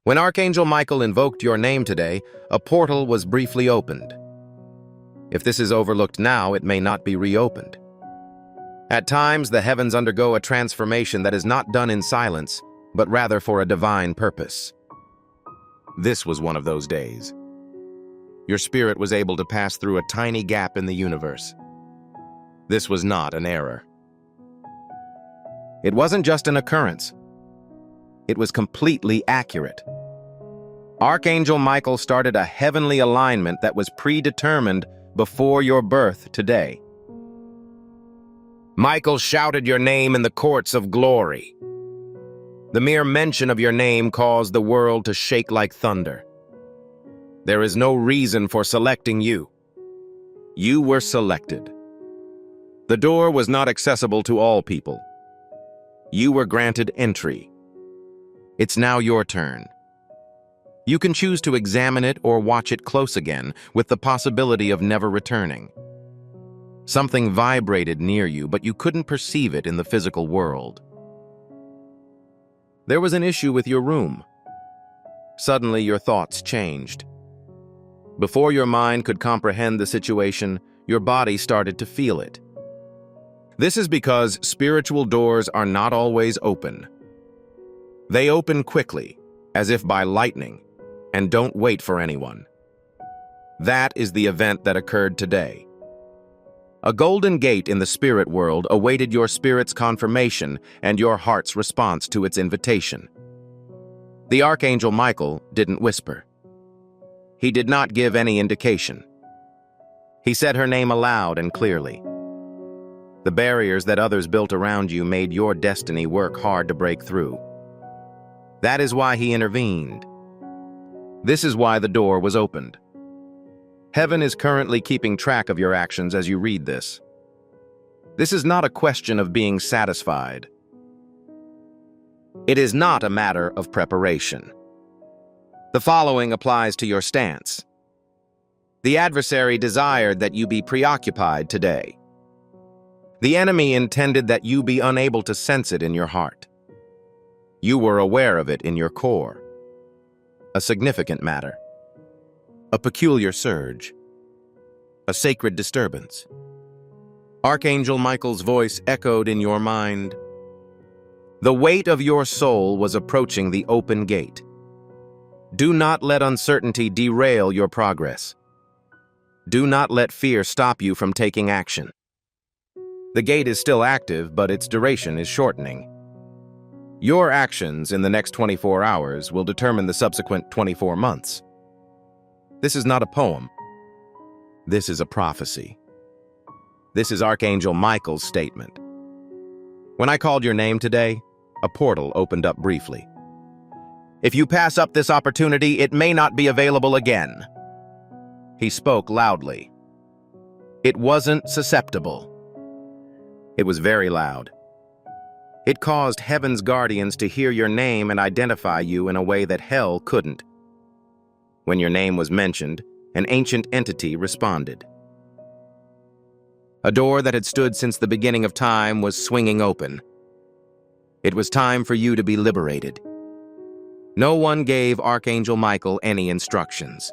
When Archangel Michael invoked your name today, a portal was briefly opened. If this is overlooked now, it may not be reopened. At times, the heavens undergo a transformation that is not done in silence, but rather for a divine purpose. This was one of those days. Your spirit was able to pass through a tiny gap in the universe. This was not an error. It wasn't just an occurrence. It was completely accurate. Archangel Michael started a heavenly alignment that was predetermined before your birth today. Michael shouted your name in the courts of glory. The mere mention of your name caused the world to shake like thunder. There is no reason for selecting you. You were selected. The door was not accessible to all people. You were granted entry. It's now your turn. You can choose to examine it or watch it close again, with the possibility of never returning. Something vibrated near you, but you couldn't perceive it in the physical world. There was an issue with your room. Suddenly, your thoughts changed. Before your mind could comprehend the situation, your body started to feel it. This is because spiritual doors are not always open. They open quickly, as if by lightning, and don't wait for anyone. That is the event that occurred today. A golden gate in the spirit world awaited your spirit's confirmation and your heart's response to its invitation. The Archangel Michael didn't whisper. He did not give any indication. He said her name aloud and clearly. The barriers that others built around you made your destiny work hard to break through. That is why he intervened. This is why the door was opened. Heaven is currently keeping track of your actions as you read this. This is not a question of being satisfied. It is not a matter of preparation. The following applies to your stance. The adversary desired that you be preoccupied today. The enemy intended that you be unable to sense it in your heart. You were aware of it in your core. A significant matter. A peculiar surge. A sacred disturbance. Archangel Michael's voice echoed in your mind. The weight of your soul was approaching the open gate. Do not let uncertainty derail your progress. Do not let fear stop you from taking action. The gate is still active, but its duration is shortening. Your actions in the next 24 hours will determine the subsequent 24 months. This is not a poem. This is a prophecy. This is Archangel Michael's statement. When I called your name today, a portal opened up briefly. If you pass up this opportunity, it may not be available again. He spoke loudly. It wasn't susceptible. It was very loud. It caused heaven's guardians to hear your name and identify you in a way that hell couldn't. When your name was mentioned, an ancient entity responded. A door that had stood since the beginning of time was swinging open. It was time for you to be liberated. No one gave Archangel Michael any instructions.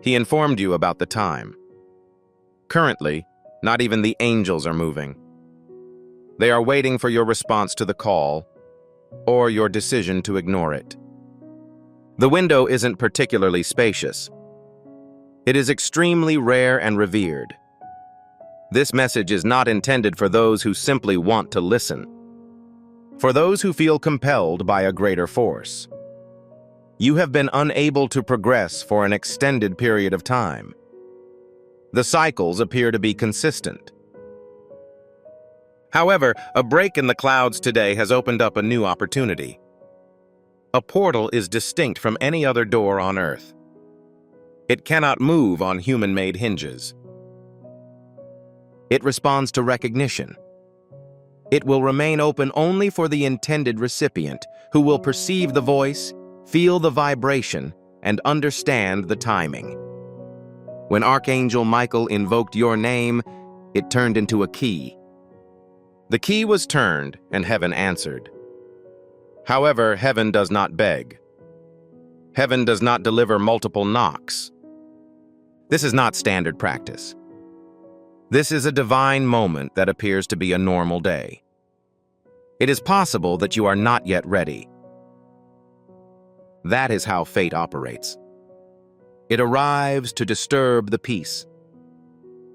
He informed you about the time. Currently, not even the angels are moving. They are waiting for your response to the call, or your decision to ignore it. The window isn't particularly spacious. It is extremely rare and revered. This message is not intended for those who simply want to listen. For those who feel compelled by a greater force. You have been unable to progress for an extended period of time. The cycles appear to be consistent. However, a break in the clouds today has opened up a new opportunity. A portal is distinct from any other door on Earth. It cannot move on human-made hinges. It responds to recognition. It will remain open only for the intended recipient, who will perceive the voice, feel the vibration, and understand the timing. When Archangel Michael invoked your name, it turned into a key. The key was turned, and heaven answered. However, heaven does not beg. Heaven does not deliver multiple knocks. This is not standard practice. This is a divine moment that appears to be a normal day. It is possible that you are not yet ready. That is how fate operates. It arrives to disturb the peace.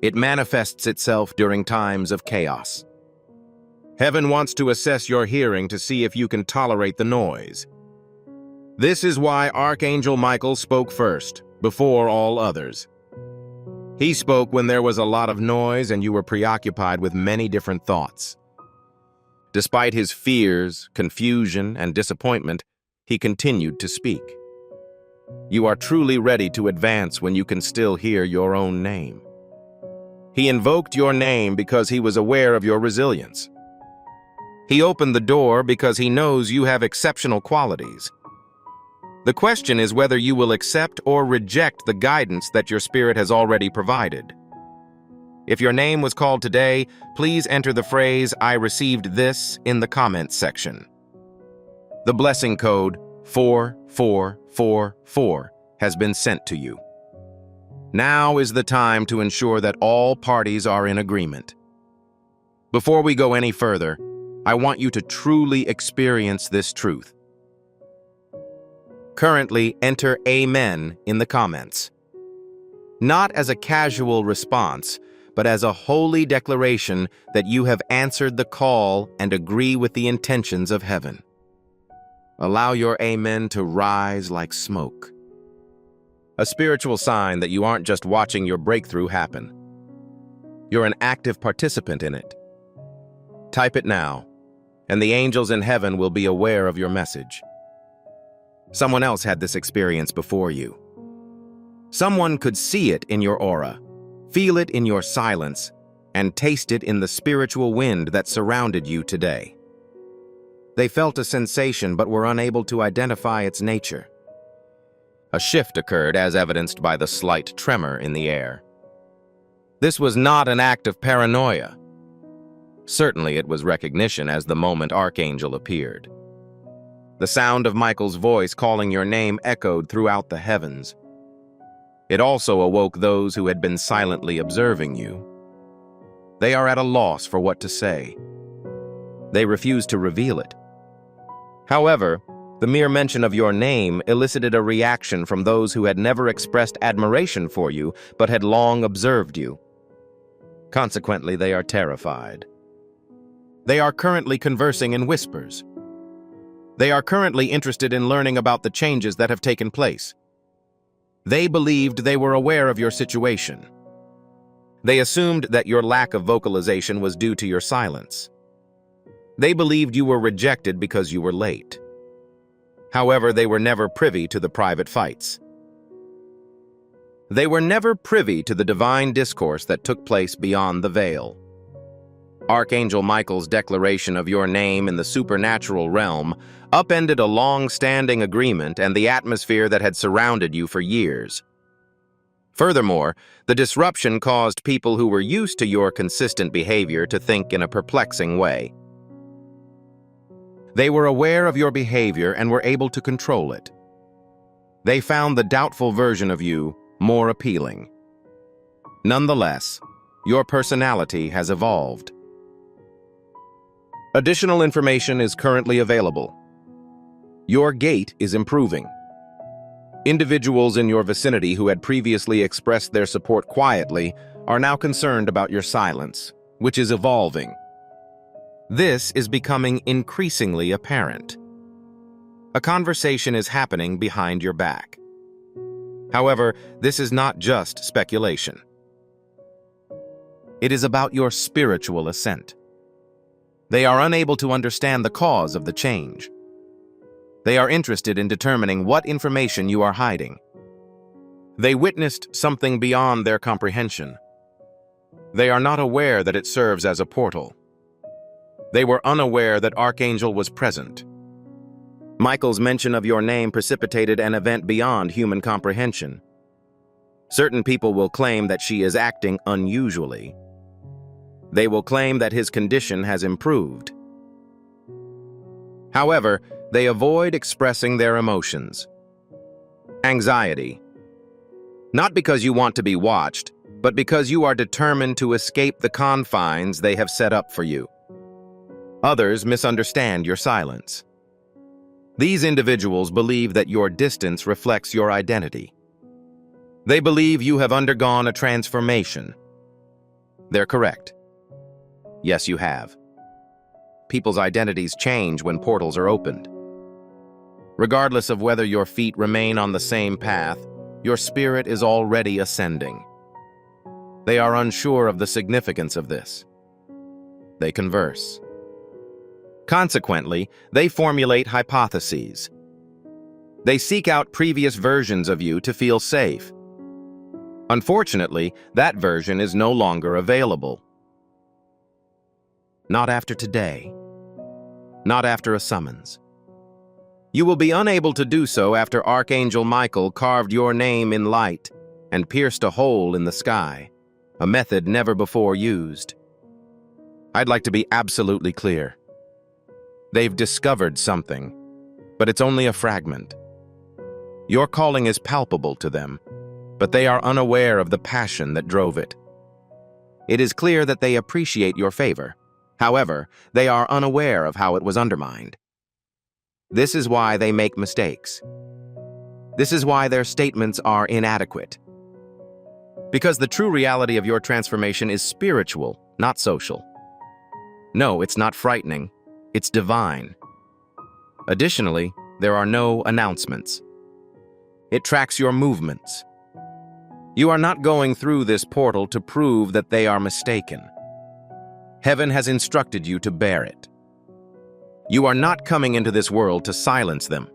It manifests itself during times of chaos. Heaven wants to assess your hearing to see if you can tolerate the noise. This is why Archangel Michael spoke first, before all others. He spoke when there was a lot of noise and you were preoccupied with many different thoughts. Despite his fears, confusion, and disappointment, he continued to speak. You are truly ready to advance when you can still hear your own name. He invoked your name because he was aware of your resilience. He opened the door because he knows you have exceptional qualities. The question is whether you will accept or reject the guidance that your spirit has already provided. If your name was called today, please enter the phrase, "I received this," in the comments section. The blessing code 4444 has been sent to you. Now is the time to ensure that all parties are in agreement. Before we go any further, I want you to truly experience this truth. Currently, enter Amen in the comments. Not as a casual response, but as a holy declaration that you have answered the call and agree with the intentions of heaven. Allow your Amen to rise like smoke. A spiritual sign that you aren't just watching your breakthrough happen. You're an active participant in it. Type it now, and the angels in heaven will be aware of your message. Someone else had this experience before you. Someone could see it in your aura, feel it in your silence, and taste it in the spiritual wind that surrounded you today. They felt a sensation but were unable to identify its nature. A shift occurred as evidenced by the slight tremor in the air. This was not an act of paranoia. Certainly it was recognition as the moment Archangel appeared. The sound of Michael's voice calling your name echoed throughout the heavens. It also awoke those who had been silently observing you. They are at a loss for what to say. They refuse to reveal it. However, the mere mention of your name elicited a reaction from those who had never expressed admiration for you but had long observed you. Consequently, they are terrified. They are currently conversing in whispers. They are currently interested in learning about the changes that have taken place. They believed they were aware of your situation. They assumed that your lack of vocalization was due to your silence. They believed you were rejected because you were late. However, they were never privy to the private fights. They were never privy to the divine discourse that took place beyond the veil. Archangel Michael's declaration of your name in the supernatural realm upended a long-standing agreement and the atmosphere that had surrounded you for years. Furthermore, the disruption caused people who were used to your consistent behavior to think in a perplexing way. They were aware of your behavior and were able to control it. They found the doubtful version of you more appealing. Nonetheless, your personality has evolved. Additional information is currently available. Your gait is improving. Individuals in your vicinity who had previously expressed their support quietly are now concerned about your silence, which is evolving. This is becoming increasingly apparent. A conversation is happening behind your back. However, this is not just speculation. It is about your spiritual ascent. They are unable to understand the cause of the change. They are interested in determining what information you are hiding. They witnessed something beyond their comprehension. They are not aware that it serves as a portal. They were unaware that Archangel was present. Michael's mention of your name precipitated an event beyond human comprehension. Certain people will claim that she is acting unusually. They will claim that his condition has improved. However, they avoid expressing their emotions. Anxiety. Not because you want to be watched, but because you are determined to escape the confines they have set up for you. Others misunderstand your silence. These individuals believe that your distance reflects your identity. They believe you have undergone a transformation. They're correct. Yes, you have. People's identities change when portals are opened. Regardless of whether your feet remain on the same path, your spirit is already ascending. They are unsure of the significance of this. They converse. Consequently, they formulate hypotheses. They seek out previous versions of you to feel safe. Unfortunately, that version is no longer available. Not after today. Not after a summons. You will be unable to do so after Archangel Michael carved your name in light and pierced a hole in the sky, a method never before used. I'd like to be absolutely clear. They've discovered something, but it's only a fragment. Your calling is palpable to them, but they are unaware of the passion that drove it. It is clear that they appreciate your favor. However, they are unaware of how it was undermined. This is why they make mistakes. This is why their statements are inadequate. Because the true reality of your transformation is spiritual, not social. No, it's not frightening. It's divine. Additionally, there are no announcements. It tracks your movements. You are not going through this portal to prove that they are mistaken. Heaven has instructed you to bear it. You are not coming into this world to silence them.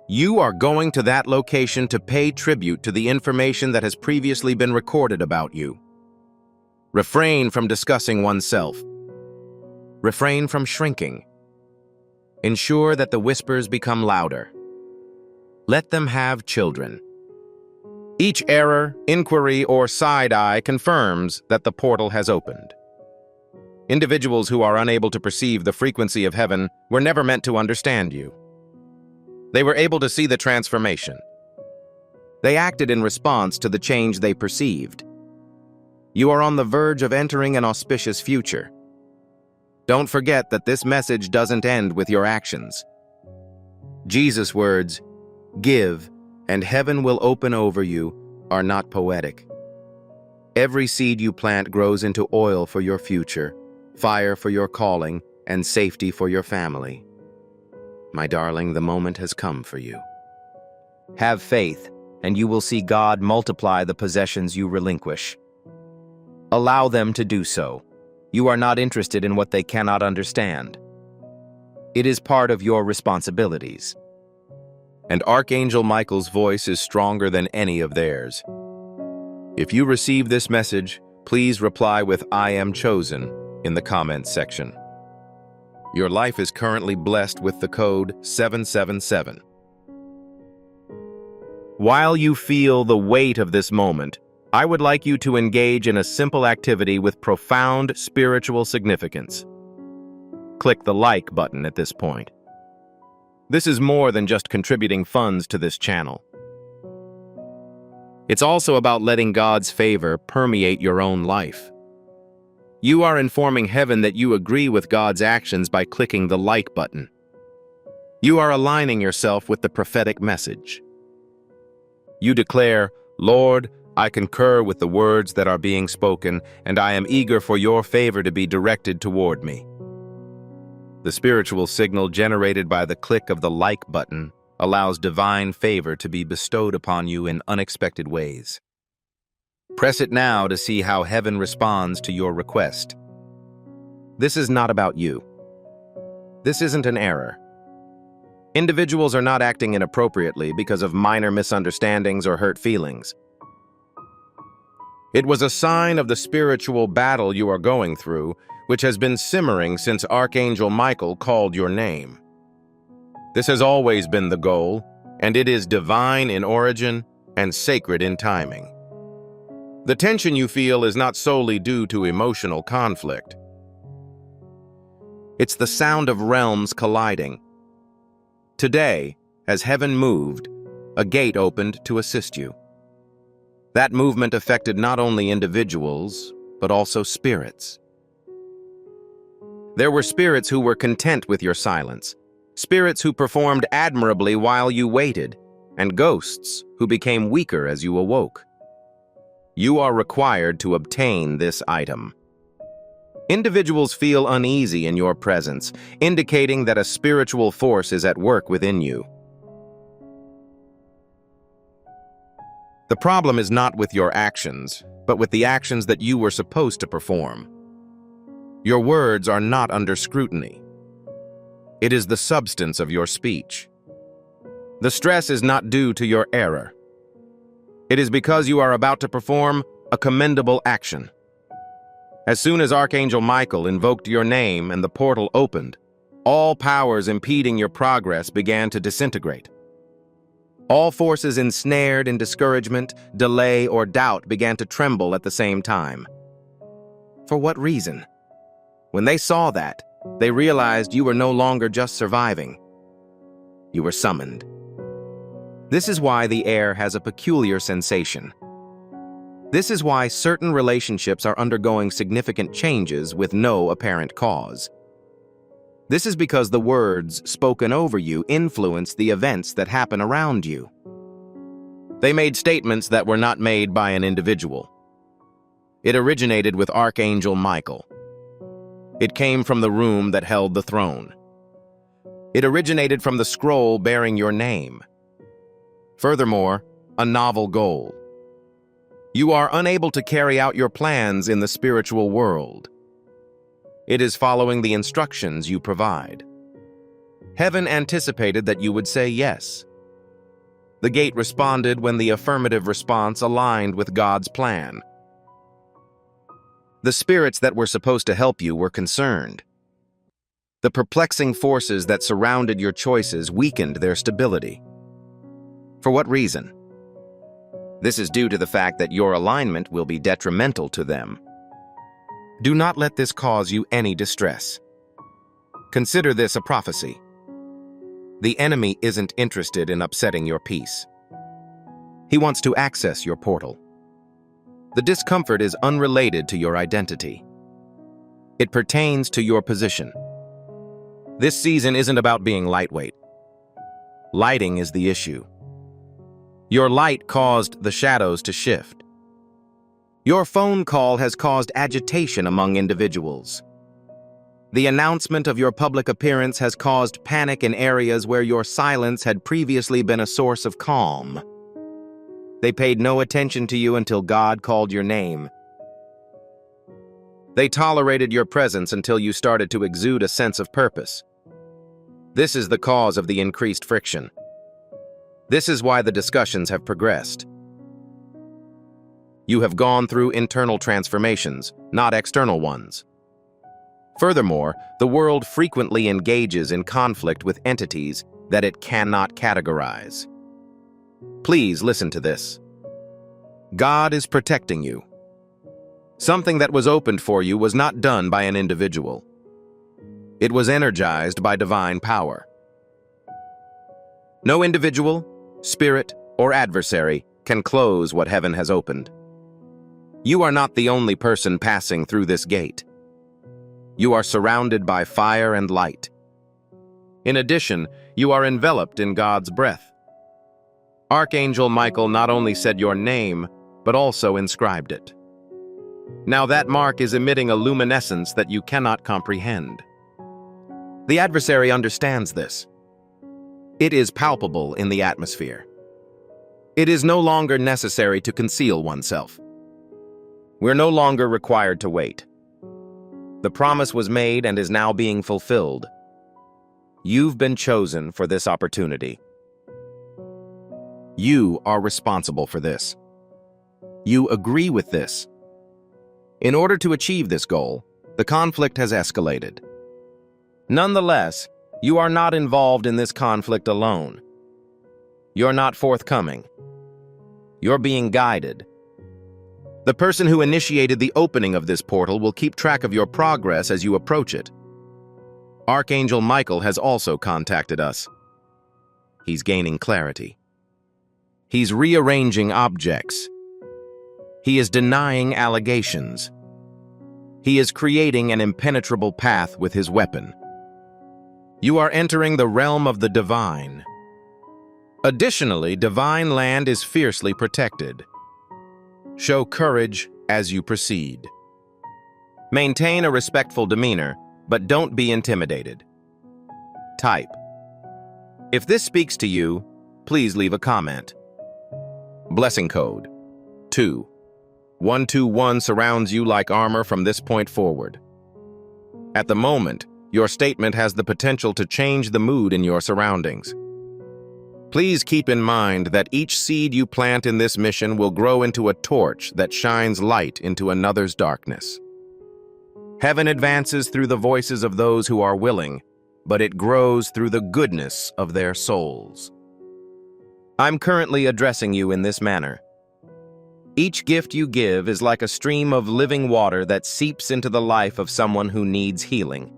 You are going to that location to pay tribute to the information that has previously been recorded about you. Refrain from discussing oneself. Refrain from shrinking. Ensure that the whispers become louder. Let them have children. Each error, inquiry, or side-eye confirms that the portal has opened. Individuals who are unable to perceive the frequency of heaven were never meant to understand you. They were able to see the transformation. They acted in response to the change they perceived. You are on the verge of entering an auspicious future. Don't forget that this message doesn't end with your actions. Jesus' words, "Give, and heaven will open over you," are not poetic. Every seed you plant grows into oil for your future, fire for your calling, and safety for your family. My darling, the moment has come for you. Have faith, and you will see God multiply the possessions you relinquish. Allow them to do so. You are not interested in what they cannot understand. It is part of your responsibilities. And Archangel Michael's voice is stronger than any of theirs. If you receive this message, please reply with "I am chosen" in the comments section. Your life is currently blessed with the code 777. While you feel the weight of this moment, I would like you to engage in a simple activity with profound spiritual significance. Click the like button at this point. This is more than just contributing funds to this channel. It's also about letting God's favor permeate your own life. You are informing heaven that you agree with God's actions by clicking the like button. You are aligning yourself with the prophetic message. You declare, "Lord, I concur with the words that are being spoken, and I am eager for your favor to be directed toward me." The spiritual signal generated by the click of the like button allows divine favor to be bestowed upon you in unexpected ways. Press it now to see how heaven responds to your request. This is not about you. This isn't an error. Individuals are not acting inappropriately because of minor misunderstandings or hurt feelings. It was a sign of the spiritual battle you are going through, which has been simmering since Archangel Michael called your name. This has always been the goal, and it is divine in origin and sacred in timing. The tension you feel is not solely due to emotional conflict. It's the sound of realms colliding. Today, as heaven moved, a gate opened to assist you. That movement affected not only individuals, but also spirits. There were spirits who were content with your silence, spirits who performed admirably while you waited, and ghosts who became weaker as you awoke. You are required to obtain this item. Individuals feel uneasy in your presence, indicating that a spiritual force is at work within you. The problem is not with your actions, but with the actions that you were supposed to perform. Your words are not under scrutiny. It is the substance of your speech. The stress is not due to your error. It is because you are about to perform a commendable action. As soon as Archangel Michael invoked your name and the portal opened, all powers impeding your progress began to disintegrate. All forces ensnared in discouragement, delay, or doubt began to tremble at the same time. For what reason? When they saw that, they realized you were no longer just surviving. You were summoned. This is why the air has a peculiar sensation. This is why certain relationships are undergoing significant changes with no apparent cause. This is because the words spoken over you influence the events that happen around you. They made statements that were not made by an individual. It originated with Archangel Michael. It came from the room that held the throne. It originated from the scroll bearing your name. Furthermore, a novel goal. You are unable to carry out your plans in the spiritual world. It is following the instructions you provide. Heaven anticipated that you would say yes. The gate responded when the affirmative response aligned with God's plan. The spirits that were supposed to help you were concerned. The perplexing forces that surrounded your choices weakened their stability. For what reason? This is due to the fact that your alignment will be detrimental to them. Do not let this cause you any distress. Consider this a prophecy. The enemy isn't interested in upsetting your peace. He wants to access your portal. The discomfort is unrelated to your identity. It pertains to your position. This season isn't about being lightweight. Lighting is the issue. Your light caused the shadows to shift. Your phone call has caused agitation among individuals. The announcement of your public appearance has caused panic in areas where your silence had previously been a source of calm. They paid no attention to you until God called your name. They tolerated your presence until you started to exude a sense of purpose. This is the cause of the increased friction. This is why the discussions have progressed. You have gone through internal transformations, not external ones. Furthermore, the world frequently engages in conflict with entities that it cannot categorize. Please listen to this. God is protecting you. Something that was opened for you was not done by an individual. It was energized by divine power. No individual, spirit, or adversary can close what heaven has opened. You are not the only person passing through this gate. You are surrounded by fire and light. In addition, you are enveloped in God's breath. Archangel Michael not only said your name, but also inscribed it. Now that mark is emitting a luminescence that you cannot comprehend. The adversary understands this. It is palpable in the atmosphere. It is no longer necessary to conceal oneself. We're no longer required to wait. The promise was made and is now being fulfilled. You've been chosen for this opportunity. You are responsible for this. You agree with this. In order to achieve this goal, the conflict has escalated. Nonetheless, you are not involved in this conflict alone. You're not forthcoming. You're being guided. The person who initiated the opening of this portal will keep track of your progress as you approach it. Archangel Michael has also contacted us. He's gaining clarity. He's rearranging objects. He is denying allegations. He is creating an impenetrable path with his weapon. You are entering the realm of the divine. Additionally, divine land is fiercely protected. Show courage as you proceed. Maintain a respectful demeanor, but don't be intimidated. Type. If this speaks to you, please leave a comment. Blessing code 2121 surrounds you like armor from this point forward. At the moment, your statement has the potential to change the mood in your surroundings. Please keep in mind that each seed you plant in this mission will grow into a torch that shines light into another's darkness. Heaven advances through the voices of those who are willing, but it grows through the goodness of their souls. I'm currently addressing you in this manner. Each gift you give is like a stream of living water that seeps into the life of someone who needs healing.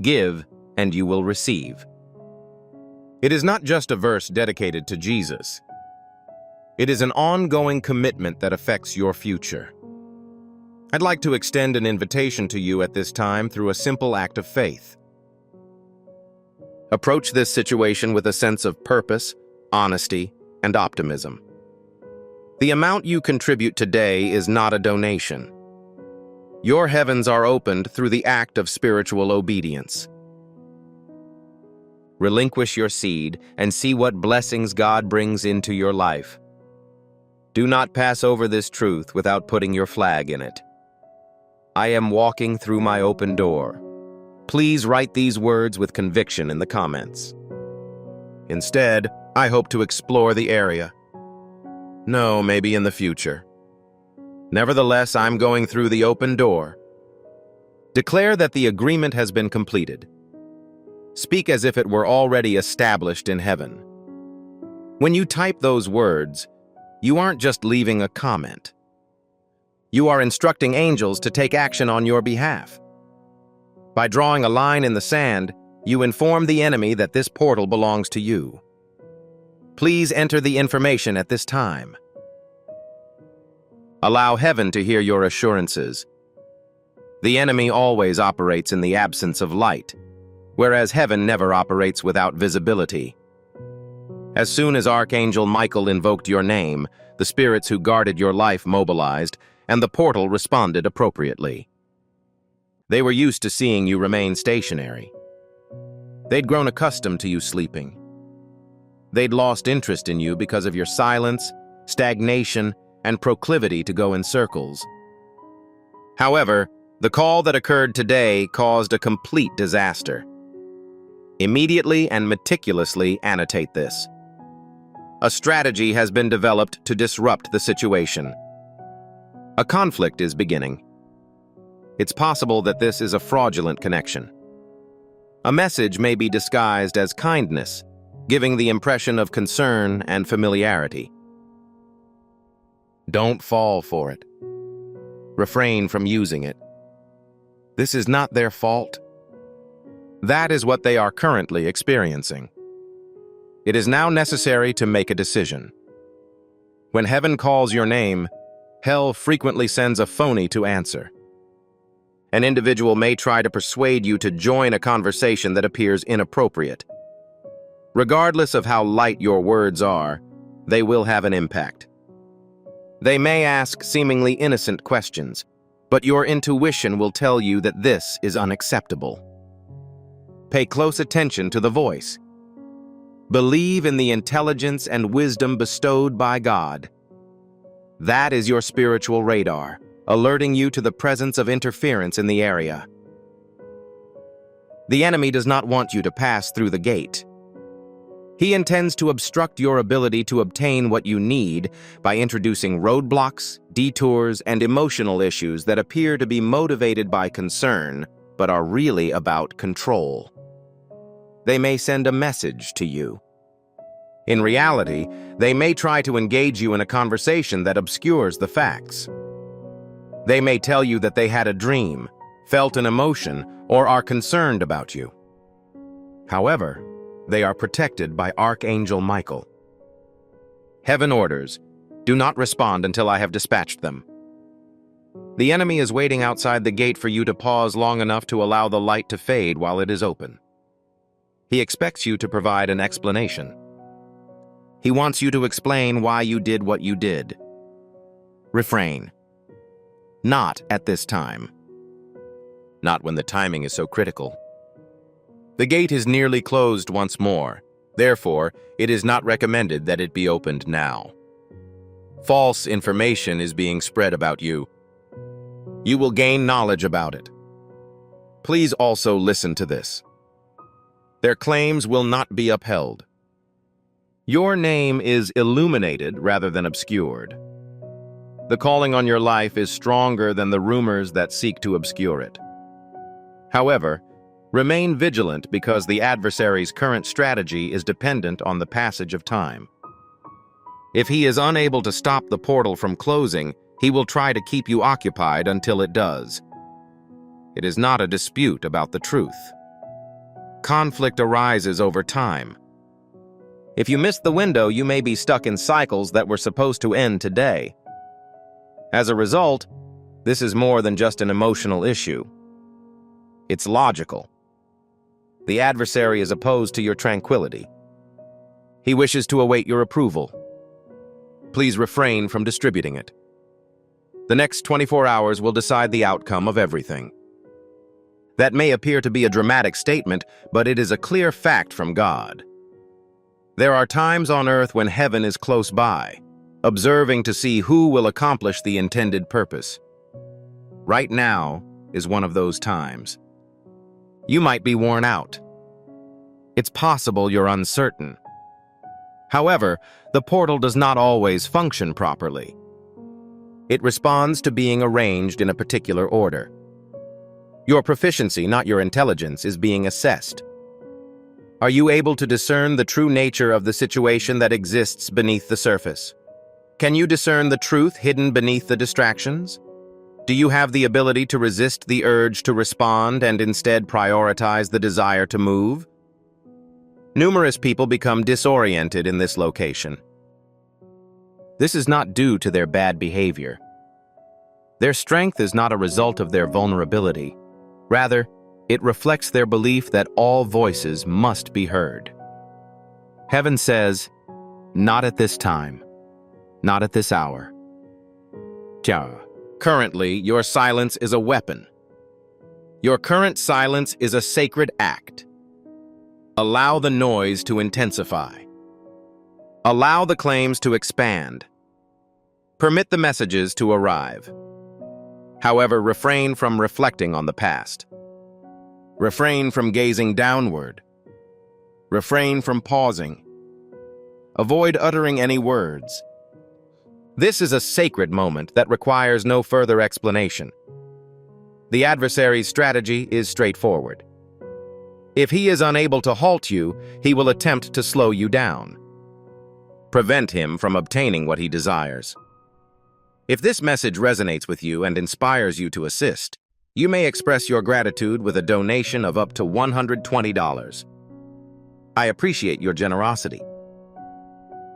Give, and you will receive. It is not just a verse dedicated to Jesus. It is an ongoing commitment that affects your future. I'd like to extend an invitation to you at this time through a simple act of faith. Approach this situation with a sense of purpose, honesty, and optimism. The amount you contribute today is not a donation. Your heavens are opened through the act of spiritual obedience. Relinquish your seed and see what blessings God brings into your life. Do not pass over this truth without putting your flag in it. I am walking through my open door. Please write these words with conviction in the comments. Instead, I hope to explore the area. No, maybe in the future. Nevertheless, I'm going through the open door. Declare that the agreement has been completed. Speak as if it were already established in heaven. When you type those words, you aren't just leaving a comment. You are instructing angels to take action on your behalf. By drawing a line in the sand, you inform the enemy that this portal belongs to you. Please enter the information at this time. Allow heaven to hear your assurances. The enemy always operates in the absence of light, whereas heaven never operates without visibility. As soon as Archangel Michael invoked your name, the spirits who guarded your life mobilized, and the portal responded appropriately. They were used to seeing you remain stationary. They'd grown accustomed to you sleeping. They'd lost interest in you because of your silence, stagnation, and proclivity to go in circles. However, the call that occurred today caused a complete disaster. Immediately and meticulously annotate this. A strategy has been developed to disrupt the situation. A conflict is beginning. It's possible that this is a fraudulent connection. A message may be disguised as kindness, giving the impression of concern and familiarity. Don't fall for it. Refrain from using it. This is not their fault. That is what they are currently experiencing. It is now necessary to make a decision. When heaven calls your name, hell frequently sends a phony to answer. An individual may try to persuade you to join a conversation that appears inappropriate. Regardless of how light your words are, they will have an impact. They may ask seemingly innocent questions, but your intuition will tell you that this is unacceptable. Pay close attention to the voice. Believe in the intelligence and wisdom bestowed by God. That is your spiritual radar, alerting you to the presence of interference in the area. The enemy does not want you to pass through the gate. He intends to obstruct your ability to obtain what you need by introducing roadblocks, detours, and emotional issues that appear to be motivated by concern, but are really about control. They may send a message to you. In reality, they may try to engage you in a conversation that obscures the facts. They may tell you that they had a dream, felt an emotion, or are concerned about you. However, they are protected by Archangel Michael. Heaven orders, do not respond until I have dispatched them. The enemy is waiting outside the gate for you to pause long enough to allow the light to fade while it is open. He expects you to provide an explanation. He wants you to explain why you did what you did. Refrain. Not at this time. Not when the timing is so critical. The gate is nearly closed once more. Therefore, it is not recommended that it be opened now. False information is being spread about you. You will gain knowledge about it. Please also listen to this. Their claims will not be upheld. Your name is illuminated rather than obscured. The calling on your life is stronger than the rumors that seek to obscure it. However, remain vigilant because the adversary's current strategy is dependent on the passage of time. If he is unable to stop the portal from closing, he will try to keep you occupied until it does. It is not a dispute about the truth. Conflict arises over time. If you miss the window, you may be stuck in cycles that were supposed to end today. As a result, this is more than just an emotional issue. It's logical. The adversary is opposed to your tranquility. He wishes to await your approval. Please refrain from distributing it. The next 24 hours will decide the outcome of everything. That may appear to be a dramatic statement, but it is a clear fact from God. There are times on earth when heaven is close by, observing to see who will accomplish the intended purpose. Right now is one of those times. You might be worn out. It's possible you're uncertain. However, the portal does not always function properly. It responds to being arranged in a particular order. Your proficiency, not your intelligence, is being assessed. Are you able to discern the true nature of the situation that exists beneath the surface? Can you discern the truth hidden beneath the distractions? Do you have the ability to resist the urge to respond and instead prioritize the desire to move? Numerous people become disoriented in this location. This is not due to their bad behavior. Their strength is not a result of their vulnerability. Rather, it reflects their belief that all voices must be heard. Heaven says, not at this time, not at this hour. Currently, your silence is a weapon. Your current silence is a sacred act. Allow the noise to intensify. Allow the claims to expand. Permit the messages to arrive. However, refrain from reflecting on the past. Refrain from gazing downward. Refrain from pausing. Avoid uttering any words. This is a sacred moment that requires no further explanation. The adversary's strategy is straightforward. If he is unable to halt you, he will attempt to slow you down. Prevent him from obtaining what he desires. If this message resonates with you and inspires you to assist, you may express your gratitude with a donation of up to $120. I appreciate your generosity.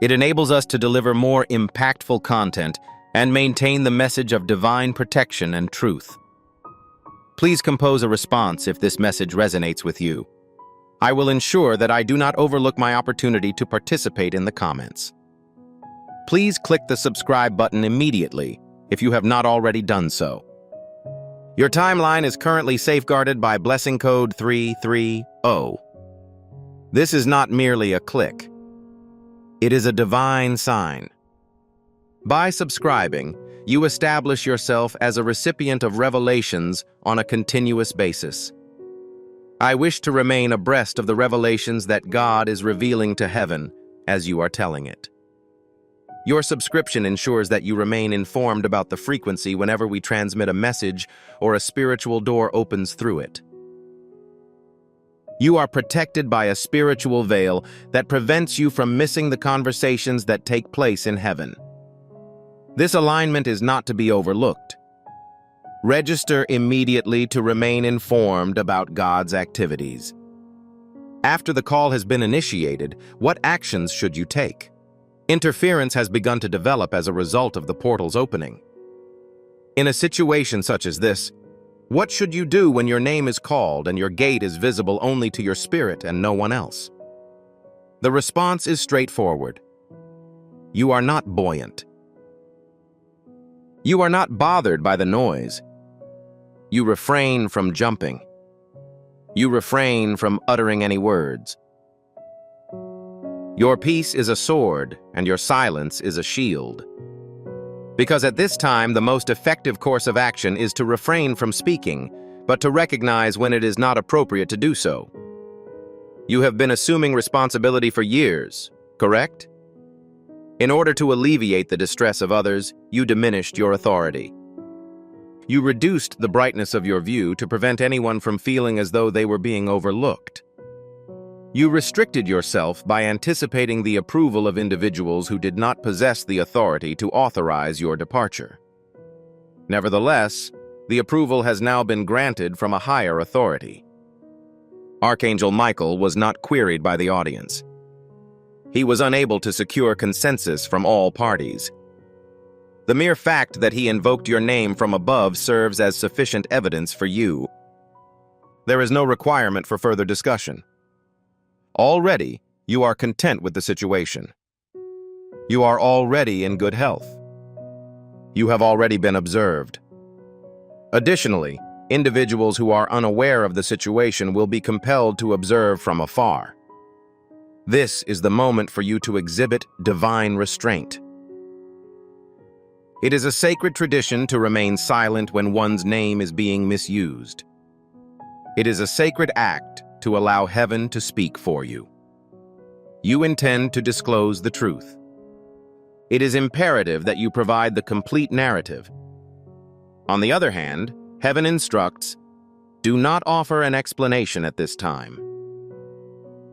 It enables us to deliver more impactful content and maintain the message of divine protection and truth. Please compose a response if this message resonates with you. I will ensure that I do not overlook my opportunity to participate in the comments. Please click the subscribe button immediately if you have not already done so. Your timeline is currently safeguarded by blessing code 330. This is not merely a click. It is a divine sign. By subscribing, you establish yourself as a recipient of revelations on a continuous basis. I wish to remain abreast of the revelations that God is revealing to heaven as you are telling it. Your subscription ensures that you remain informed about the frequency whenever we transmit a message or a spiritual door opens through it. You are protected by a spiritual veil that prevents you from missing the conversations that take place in heaven. This alignment is not to be overlooked. Register immediately to remain informed about God's activities. After the call has been initiated, what actions should you take? Interference has begun to develop as a result of the portal's opening. In a situation such as this, what should you do when your name is called and your gate is visible only to your spirit and no one else? The response is straightforward. You are not buoyant. You are not bothered by the noise. You refrain from jumping. You refrain from uttering any words. Your peace is a sword, and your silence is a shield. Because at this time, the most effective course of action is to refrain from speaking, but to recognize when it is not appropriate to do so. You have been assuming responsibility for years, correct? In order to alleviate the distress of others, you diminished your authority. You reduced the brightness of your view to prevent anyone from feeling as though they were being overlooked. You restricted yourself by anticipating the approval of individuals who did not possess the authority to authorize your departure. Nevertheless, the approval has now been granted from a higher authority. Archangel Michael was not queried by the audience. He was unable to secure consensus from all parties. The mere fact that he invoked your name from above serves as sufficient evidence for you. There is no requirement for further discussion. Already, you are content with the situation. You are already in good health. You have already been observed. Additionally, individuals who are unaware of the situation will be compelled to observe from afar. This is the moment for you to exhibit divine restraint. It is a sacred tradition to remain silent when one's name is being misused. It is a sacred act to allow heaven to speak for you. You intend to disclose the truth. It is imperative that you provide the complete narrative. On the other hand, heaven instructs, do not offer an explanation at this time.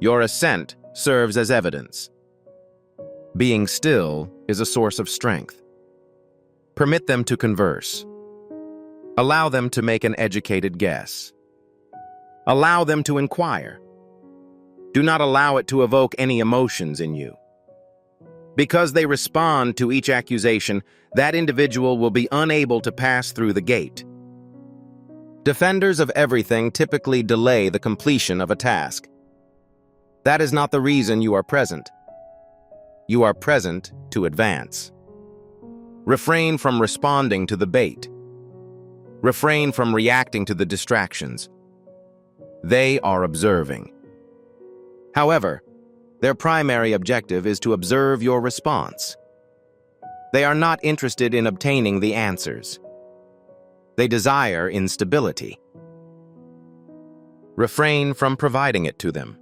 Your assent serves as evidence. Being still is a source of strength. Permit them to converse. Allow them to make an educated guess. Allow them to inquire. Do not allow it to evoke any emotions in you. Because they respond to each accusation, that individual will be unable to pass through the gate. Defenders of everything typically delay the completion of a task. That is not the reason you are present. You are present to advance. Refrain from responding to the bait. Refrain from reacting to the distractions. They are observing. However, their primary objective is to observe your response. They are not interested in obtaining the answers. They desire instability. Refrain from providing it to them.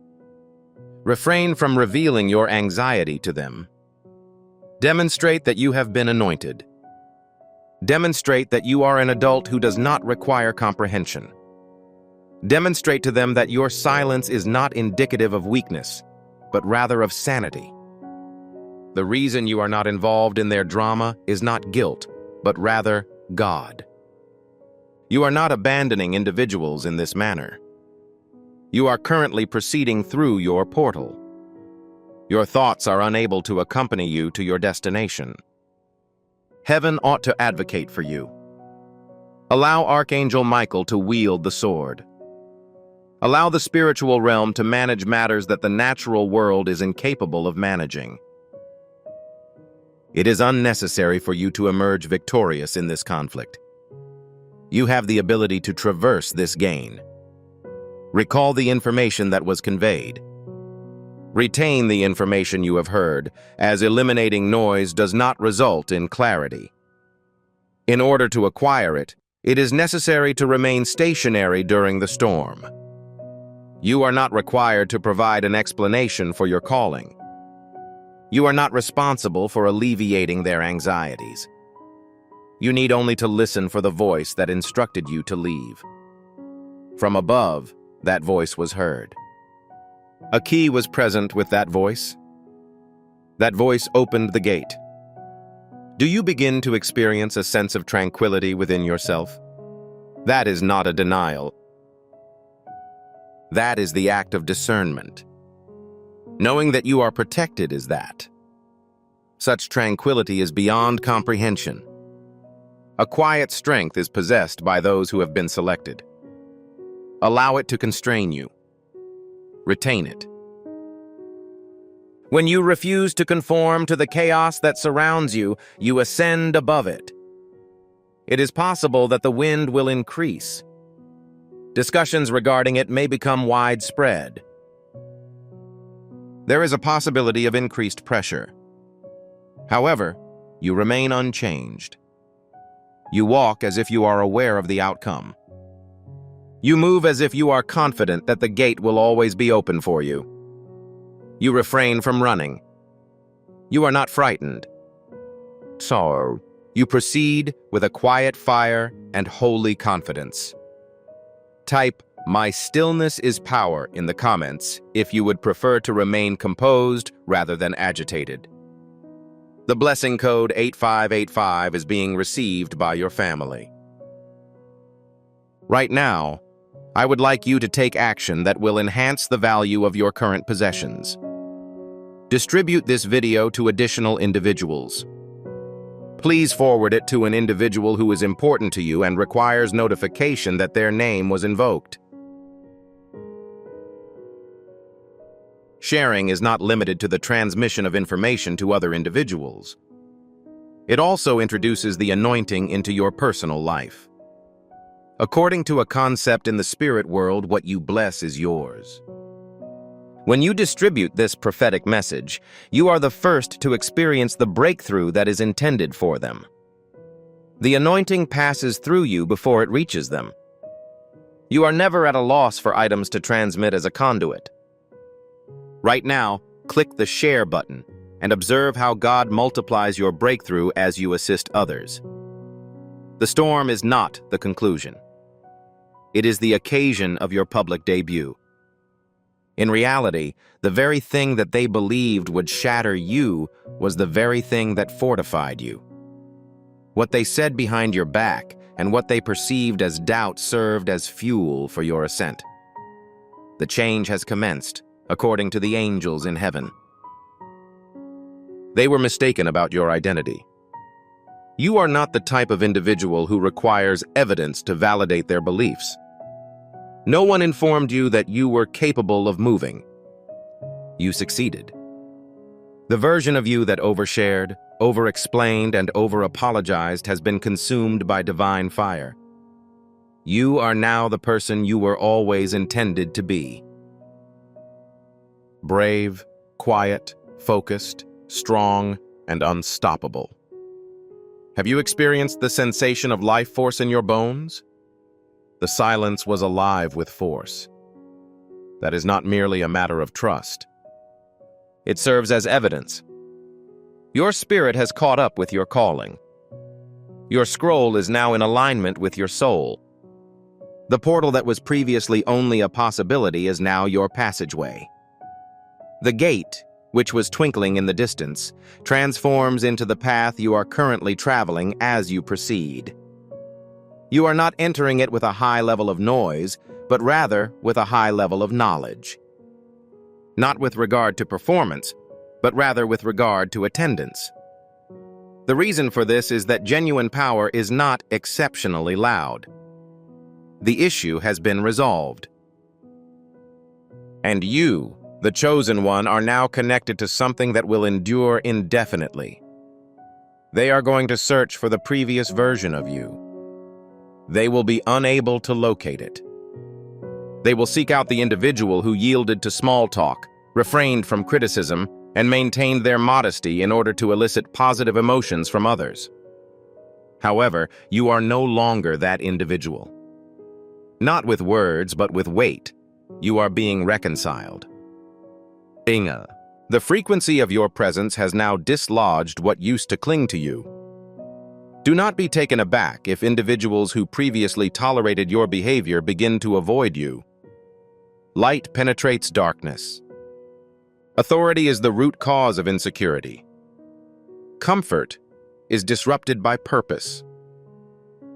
Refrain from revealing your anxiety to them. Demonstrate that you have been anointed. Demonstrate that you are an adult who does not require comprehension. Demonstrate to them that your silence is not indicative of weakness, but rather of sanity. The reason you are not involved in their drama is not guilt, but rather God. You are not abandoning individuals in this manner. You are currently proceeding through your portal. Your thoughts are unable to accompany you to your destination. Heaven ought to advocate for you. Allow Archangel Michael to wield the sword. Allow the spiritual realm to manage matters that the natural world is incapable of managing. It is unnecessary for you to emerge victorious in this conflict. You have the ability to traverse this gain. Recall the information that was conveyed. Retain the information you have heard, as eliminating noise does not result in clarity. In order to acquire it, it is necessary to remain stationary during the storm. You are not required to provide an explanation for your calling. You are not responsible for alleviating their anxieties. You need only to listen for the voice that instructed you to leave. From above, that voice was heard. A key was present with that voice. That voice opened the gate. Do you begin to experience a sense of tranquility within yourself? That is not a denial. That is the act of discernment. Knowing that you are protected is that. Such tranquility is beyond comprehension. A quiet strength is possessed by those who have been selected. Allow it to constrain you. Retain it. When you refuse to conform to the chaos that surrounds you, you ascend above it. It is possible that the wind will increase. Discussions regarding it may become widespread. There is a possibility of increased pressure. However, you remain unchanged. You walk as if you are aware of the outcome. You move as if you are confident that the gate will always be open for you. You refrain from running. You are not frightened. So, you proceed with a quiet fire and holy confidence. Type, "My stillness is power" in the comments if you would prefer to remain composed rather than agitated. The blessing code 8585 is being received by your family. Right now, I would like you to take action that will enhance the value of your current possessions. Distribute this video to additional individuals. Please forward it to an individual who is important to you and requires notification that their name was invoked. Sharing is not limited to the transmission of information to other individuals. It also introduces the anointing into your personal life. According to a concept in the spirit world, what you bless is yours. When you distribute this prophetic message, you are the first to experience the breakthrough that is intended for them. The anointing passes through you before it reaches them. You are never at a loss for items to transmit as a conduit. Right now, click the share button and observe how God multiplies your breakthrough as you assist others. The storm is not the conclusion. It is the occasion of your public debut. In reality, the very thing that they believed would shatter you was the very thing that fortified you. What they said behind your back and what they perceived as doubt served as fuel for your ascent. The change has commenced, according to the angels in heaven. They were mistaken about your identity. You are not the type of individual who requires evidence to validate their beliefs. No one informed you that you were capable of moving. You succeeded. The version of you that overshared, over-explained, and over-apologized has been consumed by divine fire. You are now the person you were always intended to be. Brave, quiet, focused, strong, and unstoppable. Have you experienced the sensation of life force in your bones? The silence was alive with force. That is not merely a matter of trust. It serves as evidence. Your spirit has caught up with your calling. Your scroll is now in alignment with your soul. The portal that was previously only a possibility is now your passageway. The gate, which was twinkling in the distance, transforms into the path you are currently traveling as you proceed. You are not entering it with a high level of noise, but rather with a high level of knowledge. Not with regard to performance, but rather with regard to attendance. The reason for this is that genuine power is not exceptionally loud. The issue has been resolved. And you, the chosen one, are now connected to something that will endure indefinitely. They are going to search for the previous version of you. They will be unable to locate it. They will seek out the individual who yielded to small talk, refrained from criticism, and maintained their modesty in order to elicit positive emotions from others. However, you are no longer that individual. Not with words, but with weight, you are being reconciled. The frequency of your presence has now dislodged what used to cling to you. Do not be taken aback if individuals who previously tolerated your behavior begin to avoid you. Light penetrates darkness. Authority is the root cause of insecurity. Comfort is disrupted by purpose.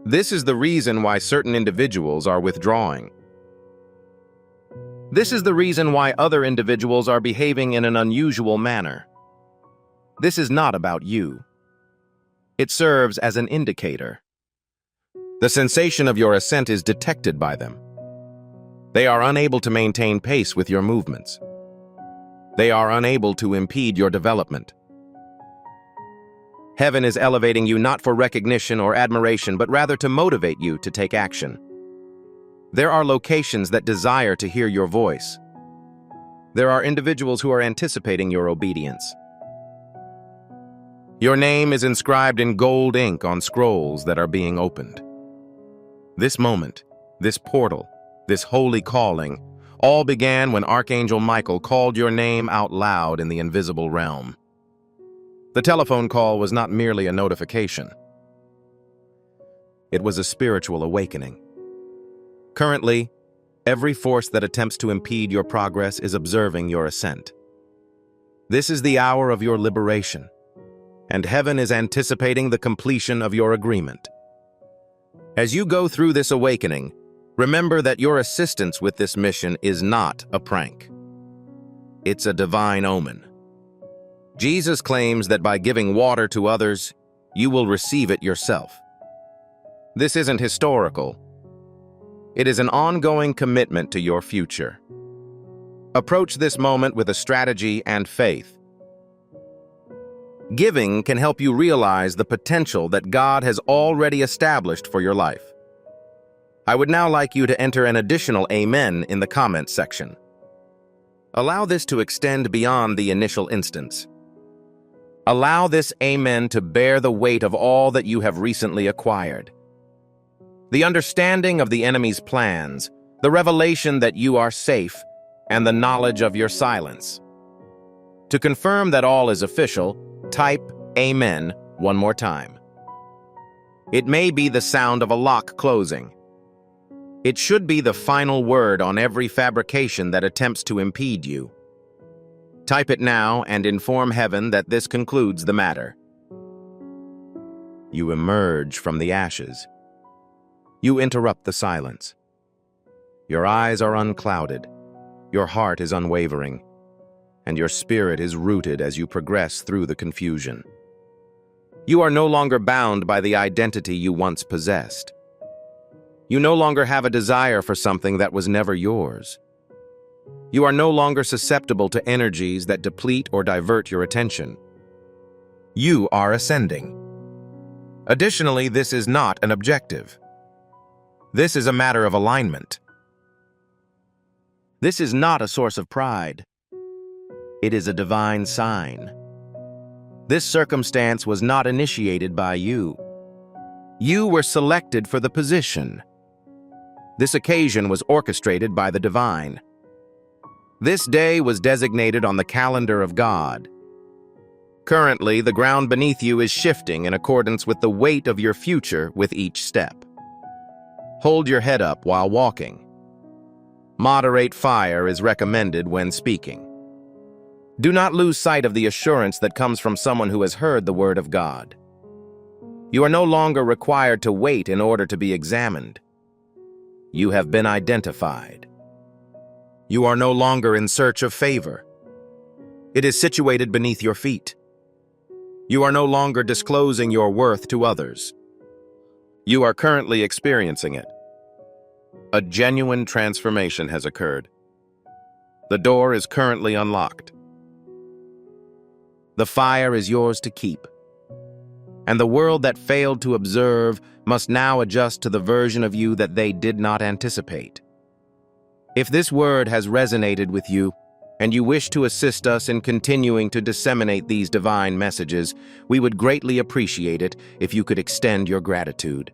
This is the reason why certain individuals are withdrawing. This is the reason why other individuals are behaving in an unusual manner. This is not about you. It serves as an indicator. The sensation of your ascent is detected by them. They are unable to maintain pace with your movements. They are unable to impede your development. Heaven is elevating you not for recognition or admiration, but rather to motivate you to take action. There are locations that desire to hear your voice. There are individuals who are anticipating your obedience. Your name is inscribed in gold ink on scrolls that are being opened. This moment, this portal, this holy calling, all began when Archangel Michael called your name out loud in the invisible realm. The telephone call was not merely a notification. It was a spiritual awakening. Currently, every force that attempts to impede your progress is observing your ascent. This is the hour of your liberation, and heaven is anticipating the completion of your agreement. As you go through this awakening, remember that your assistance with this mission is not a prank. It's a divine omen. Jesus claims that by giving water to others, you will receive it yourself. This isn't historical. It is an ongoing commitment to your future. Approach this moment with a strategy and faith. Giving can help you realize the potential that God has already established for your life. I would now like you to enter an additional amen in the comments section. Allow this to extend beyond the initial instance. Allow this amen to bear the weight of all that you have recently acquired. The understanding of the enemy's plans, the revelation that you are safe, and the knowledge of your silence. To confirm that all is official, type Amen one more time. It may be the sound of a lock closing. It should be the final word on every fabrication that attempts to impede you. Type it now and inform heaven that this concludes the matter. You emerge from the ashes. You interrupt the silence. Your eyes are unclouded, your heart is unwavering, and your spirit is rooted as you progress through the confusion. You are no longer bound by the identity you once possessed. You no longer have a desire for something that was never yours. You are no longer susceptible to energies that deplete or divert your attention. You are ascending. Additionally, this is not an objective. This is a matter of alignment. This is not a source of pride. It is a divine sign. This circumstance was not initiated by you. You were selected for the position. This occasion was orchestrated by the divine. This day was designated on the calendar of God. Currently, the ground beneath you is shifting in accordance with the weight of your future with each step. Hold your head up while walking. Moderate fire is recommended when speaking. Do not lose sight of the assurance that comes from someone who has heard the word of God. You are no longer required to wait in order to be examined. You have been identified. You are no longer in search of favor. It is situated beneath your feet. You are no longer disclosing your worth to others. You are currently experiencing it. A genuine transformation has occurred. The door is currently unlocked. The fire is yours to keep. And the world that failed to observe must now adjust to the version of you that they did not anticipate. If this word has resonated with you, and you wish to assist us in continuing to disseminate these divine messages, we would greatly appreciate it if you could extend your gratitude.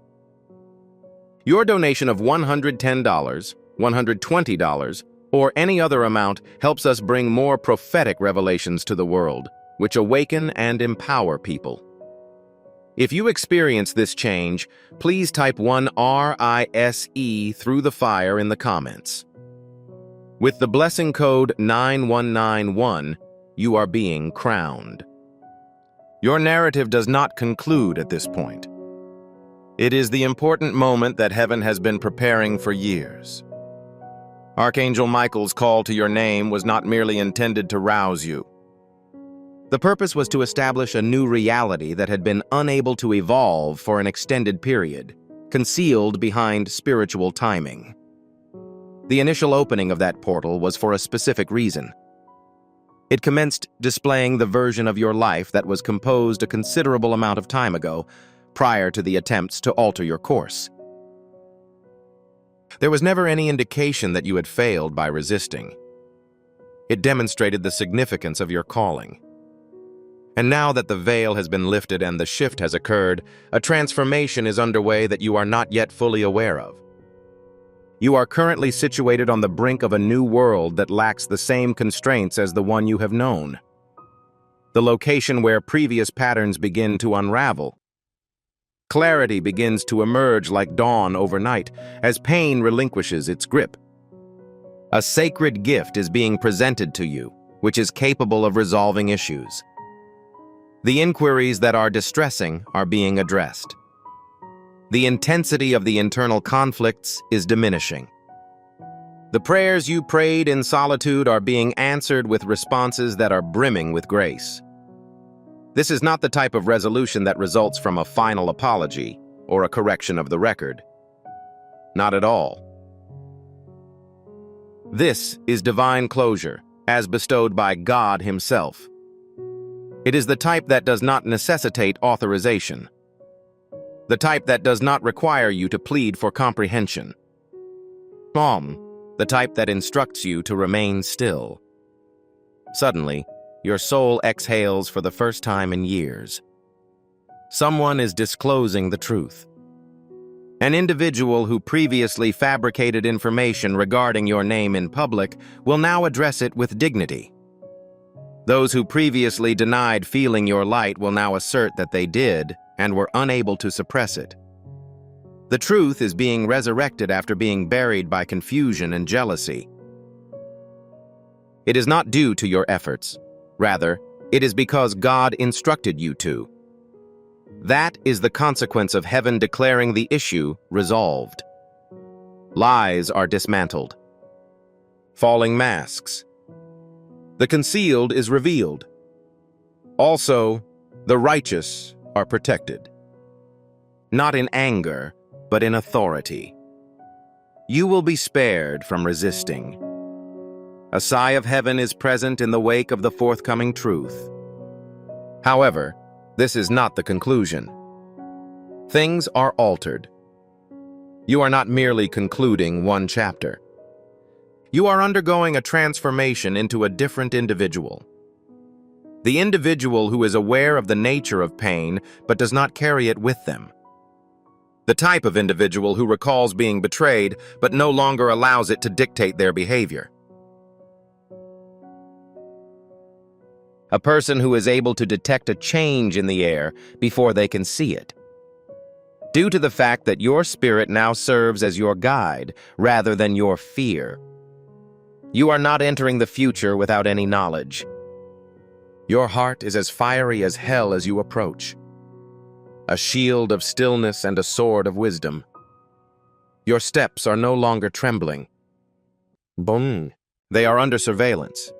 Your donation of $110, $120, or any other amount helps us bring more prophetic revelations to the world, which awaken and empower people. If you experience this change, please type one RISE through the fire in the comments. With the blessing code 9191, you are being crowned. Your narrative does not conclude at this point. It is the important moment that heaven has been preparing for years. Archangel Michael's call to your name was not merely intended to rouse you. The purpose was to establish a new reality that had been unable to evolve for an extended period, concealed behind spiritual timing. The initial opening of that portal was for a specific reason. It commenced displaying the version of your life that was composed a considerable amount of time ago, prior to the attempts to alter your course. There was never any indication that you had failed by resisting. It demonstrated the significance of your calling. And now that the veil has been lifted and the shift has occurred, a transformation is underway that you are not yet fully aware of. You are currently situated on the brink of a new world that lacks the same constraints as the one you have known. The location where previous patterns begin to unravel. Clarity begins to emerge like dawn overnight as pain relinquishes its grip. A sacred gift is being presented to you, which is capable of resolving issues. The inquiries that are distressing are being addressed. The intensity of the internal conflicts is diminishing. The prayers you prayed in solitude are being answered with responses that are brimming with grace. This is not the type of resolution that results from a final apology or a correction of the record. Not at all. This is divine closure, as bestowed by God Himself. It is the type that does not necessitate authorization. The type that does not require you to plead for comprehension. The type that instructs you to remain still. Suddenly, your soul exhales for the first time in years. Someone is disclosing the truth. An individual who previously fabricated information regarding your name in public will now address it with dignity. Those who previously denied feeling your light will now assert that they did and were unable to suppress it. The truth is being resurrected after being buried by confusion and jealousy. It is not due to your efforts. Rather, it is because God instructed you to. That is the consequence of heaven declaring the issue resolved. Lies are dismantled. Falling masks. The concealed is revealed. Also, the righteous are protected. Not in anger, but in authority. You will be spared from resisting. A sigh of heaven is present in the wake of the forthcoming truth. However, this is not the conclusion. Things are altered. You are not merely concluding one chapter. You are undergoing a transformation into a different individual. The individual who is aware of the nature of pain but does not carry it with them. The type of individual who recalls being betrayed but no longer allows it to dictate their behavior. A person who is able to detect a change in the air before they can see it. Due to the fact that your spirit now serves as your guide rather than your fear. You are not entering the future without any knowledge. Your heart is as fiery as hell as you approach. A shield of stillness and a sword of wisdom. Your steps are no longer trembling. Boom. They are under surveillance.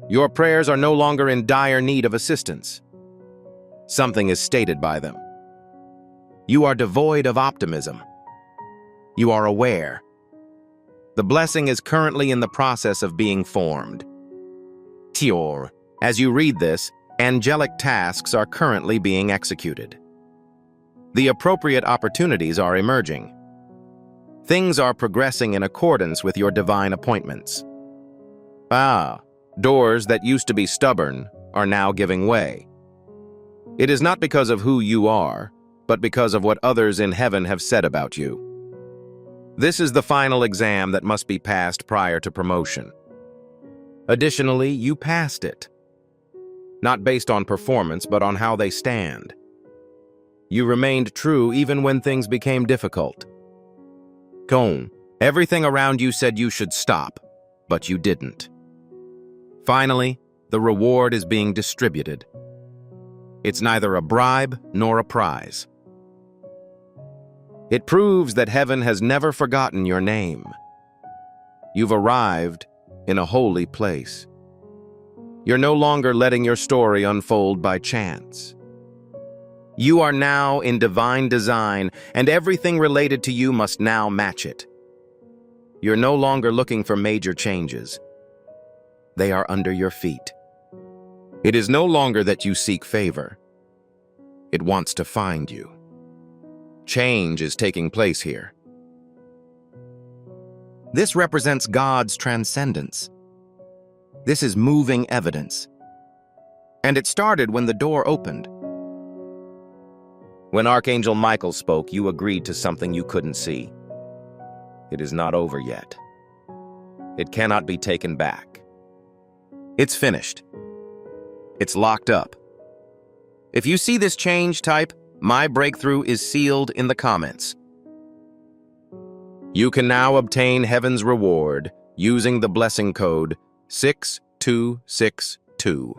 Your prayers are no longer in dire need of assistance. Something is stated by them. You are devoid of optimism. You are aware. The blessing is currently in the process of being formed. Tior. As you read this, angelic tasks are currently being executed. The appropriate opportunities are emerging. Things are progressing in accordance with your divine appointments. Doors that used to be stubborn are now giving way. It is not because of who you are, but because of what others in heaven have said about you. This is the final exam that must be passed prior to promotion. Additionally, you passed it. Not based on performance, but on how they stand. You remained true even when things became difficult. Everything around you said you should stop, but you didn't. Finally, the reward is being distributed. It's neither a bribe nor a prize. It proves that heaven has never forgotten your name. You've arrived in a holy place. You're no longer letting your story unfold by chance. You are now in divine design, and everything related to you must now match it. You're no longer looking for major changes. They are under your feet. It is no longer that you seek favor. It wants to find you. Change is taking place here. This represents God's transcendence. This is moving evidence. And it started when the door opened. When Archangel Michael spoke, you agreed to something you couldn't see. It is not over yet. It cannot be taken back. It's finished. It's locked up. If you see this change, type, "My breakthrough is sealed" in the comments. You can now obtain heaven's reward using the blessing code 6262.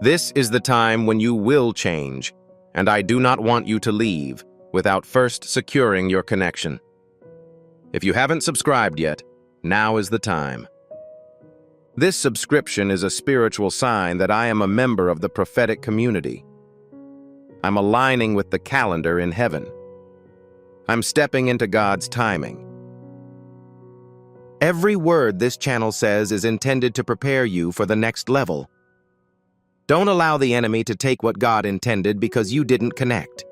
This is the time when you will change, and I do not want you to leave without first securing your connection. If you haven't subscribed yet, now is the time. This subscription is a spiritual sign that I am a member of the prophetic community. I'm aligning with the calendar in heaven. I'm stepping into God's timing. Every word this channel says is intended to prepare you for the next level. Don't allow the enemy to take what God intended because you didn't connect.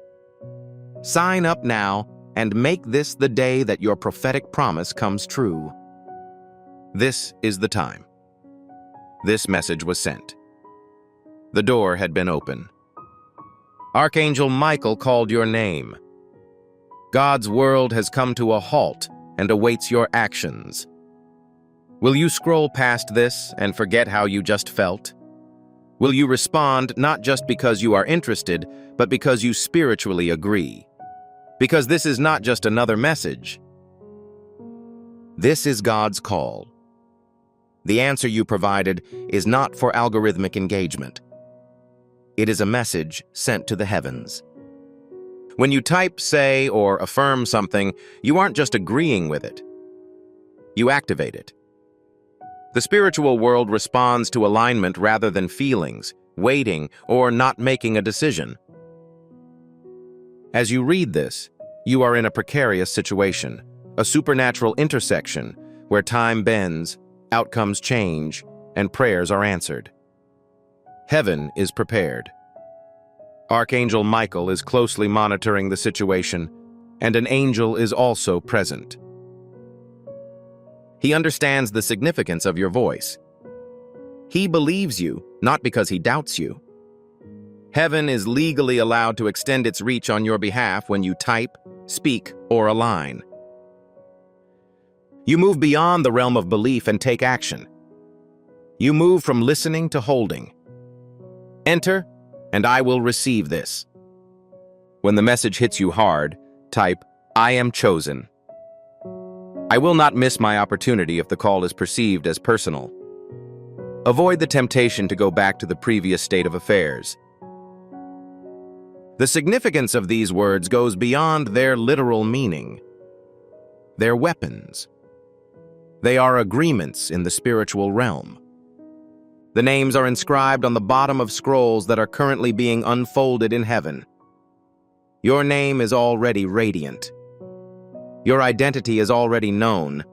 Sign up now and make this the day that your prophetic promise comes true. This is the time. This message was sent. The door had been open. Archangel Michael called your name. God's world has come to a halt and awaits your actions. Will you scroll past this and forget how you just felt? Will you respond not just because you are interested, but because you spiritually agree? Because this is not just another message. This is God's call. The answer you provided is not for algorithmic engagement. It is a message sent to the heavens. When you type, say, or affirm something, you aren't just agreeing with it. You activate it. The spiritual world responds to alignment rather than feelings, waiting, or not making a decision. As you read this, you are in a precarious situation, a supernatural intersection where time bends, outcomes change, and prayers are answered. Heaven is prepared. Archangel Michael is closely monitoring the situation, and an angel is also present. He understands the significance of your voice. He believes you, not because he doubts you. Heaven is legally allowed to extend its reach on your behalf when you type, speak, or align. You move beyond the realm of belief and take action. You move from listening to holding. Enter, and I will receive this. When the message hits you hard, type, "I am chosen." I will not miss my opportunity if the call is perceived as personal. Avoid the temptation to go back to the previous state of affairs. The significance of these words goes beyond their literal meaning. They're weapons. They are agreements in the spiritual realm. The names are inscribed on the bottom of scrolls that are currently being unfolded in heaven. Your name is already radiant. Your identity is already known,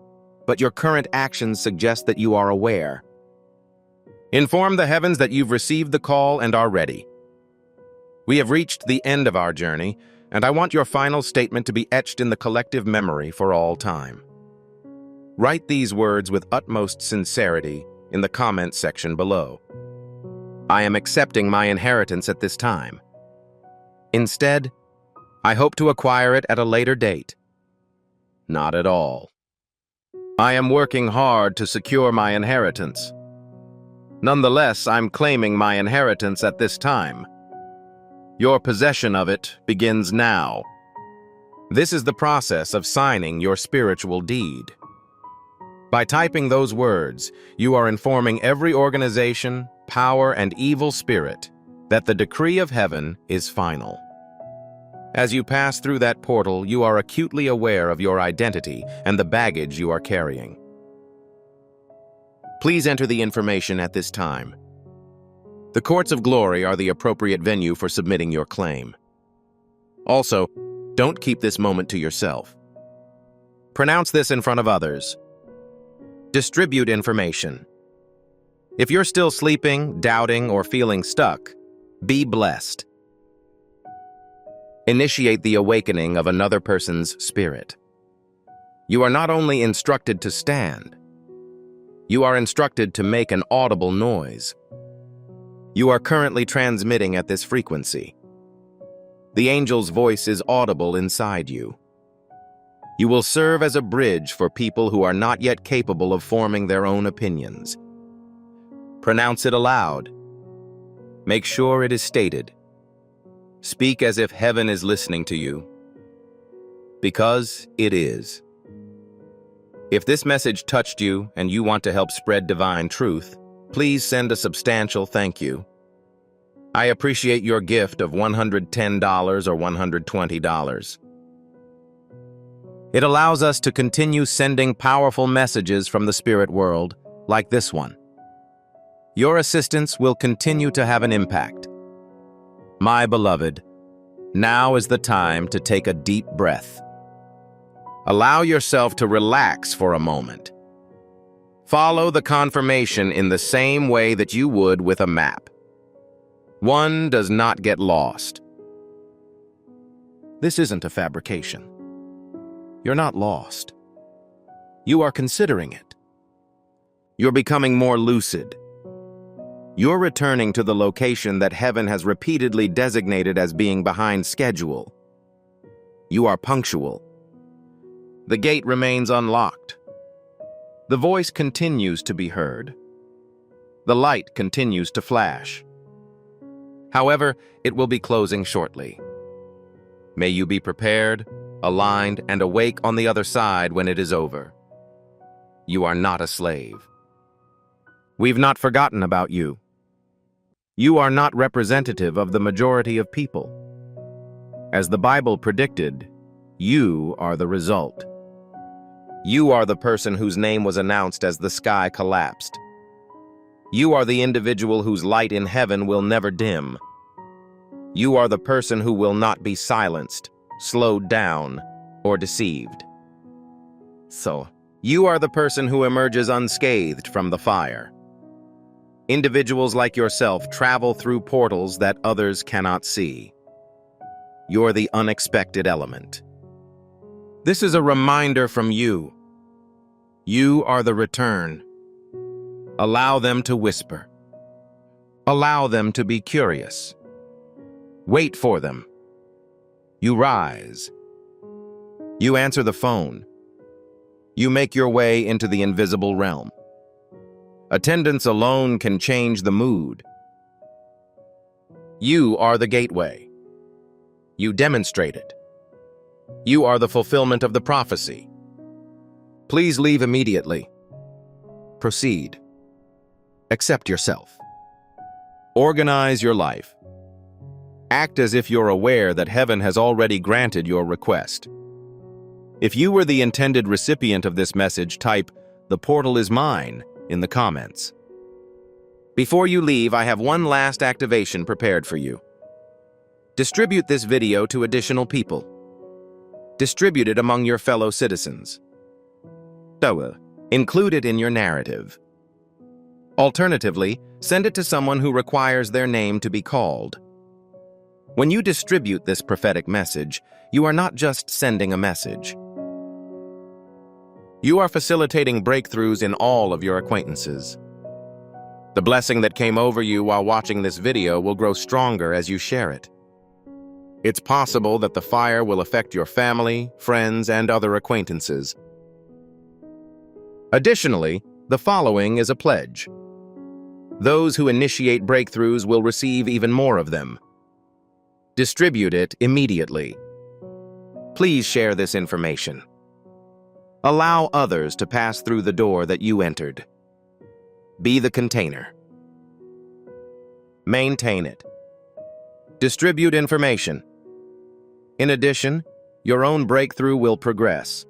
but your current actions suggest that you are aware. Inform the heavens that you've received the call and are ready. We have reached the end of our journey, and I want your final statement to be etched in the collective memory for all time. Write these words with utmost sincerity in the comments section below. I am accepting my inheritance at this time. Instead, I hope to acquire it at a later date. Not at all. I am working hard to secure my inheritance. Nonetheless, I'm claiming my inheritance at this time. Your possession of it begins now. This is the process of signing your spiritual deed. By typing those words, you are informing every organization, power, and evil spirit that the decree of heaven is final. As you pass through that portal, you are acutely aware of your identity and the baggage you are carrying. Please enter the information at this time. The courts of glory are the appropriate venue for submitting your claim. Also, don't keep this moment to yourself. Pronounce this in front of others. Distribute information. If you're still sleeping, doubting, or feeling stuck, be blessed. Initiate the awakening of another person's spirit. You are not only instructed to stand, you are instructed to make an audible noise. You are currently transmitting at this frequency. The angel's voice is audible inside you. You will serve as a bridge for people who are not yet capable of forming their own opinions. Pronounce it aloud. Make sure it is stated. Speak as if heaven is listening to you, because it is. If this message touched you and you want to help spread divine truth, please send a substantial thank you. I appreciate your gift of $110 or $120. It allows us to continue sending powerful messages from the spirit world, like this one. Your assistance will continue to have an impact. My beloved, now is the time to take a deep breath. Allow yourself to relax for a moment. Follow the confirmation in the same way that you would with a map. One does not get lost. This isn't a fabrication. You're not lost. You are considering it. You're becoming more lucid. You're returning to the location that heaven has repeatedly designated as being behind schedule. You are punctual. The gate remains unlocked. The voice continues to be heard. The light continues to flash. However, it will be closing shortly. May you be prepared, aligned, and awake on the other side when it is over. You are not a slave. We've not forgotten about you. You are not representative of the majority of people. As the Bible predicted, you are the result. You are the person whose name was announced as the sky collapsed. You are the individual whose light in heaven will never dim. You are the person who will not be silenced, slowed down, or deceived. So, you are the person who emerges unscathed from the fire. Individuals like yourself travel through portals that others cannot see. You're the unexpected element. This is a reminder from you. You are the return. Allow them to whisper. Allow them to be curious. Wait for them. You rise. You answer the phone. You make your way into the invisible realm. Attendance alone can change the mood. You are the gateway. You demonstrate it. You are the fulfillment of the prophecy. Please leave immediately. Proceed. Accept yourself. Organize your life. Act as if you're aware that heaven has already granted your request. If you were the intended recipient of this message, type, "The portal is mine," in the comments. Before you leave, I have one last activation prepared for you. Distribute this video to additional people. Distribute it among your fellow citizens. Include it in your narrative. Alternatively, send it to someone who requires their name to be called. When you distribute this prophetic message, you are not just sending a message. You are facilitating breakthroughs in all of your acquaintances. The blessing that came over you while watching this video will grow stronger as you share it. It's possible that the fire will affect your family, friends, and other acquaintances. Additionally, the following is a pledge. Those who initiate breakthroughs will receive even more of them. Distribute it immediately. Please share this information. Allow others to pass through the door that you entered. Be the container. Maintain it. Distribute information. In addition, your own breakthrough will progress.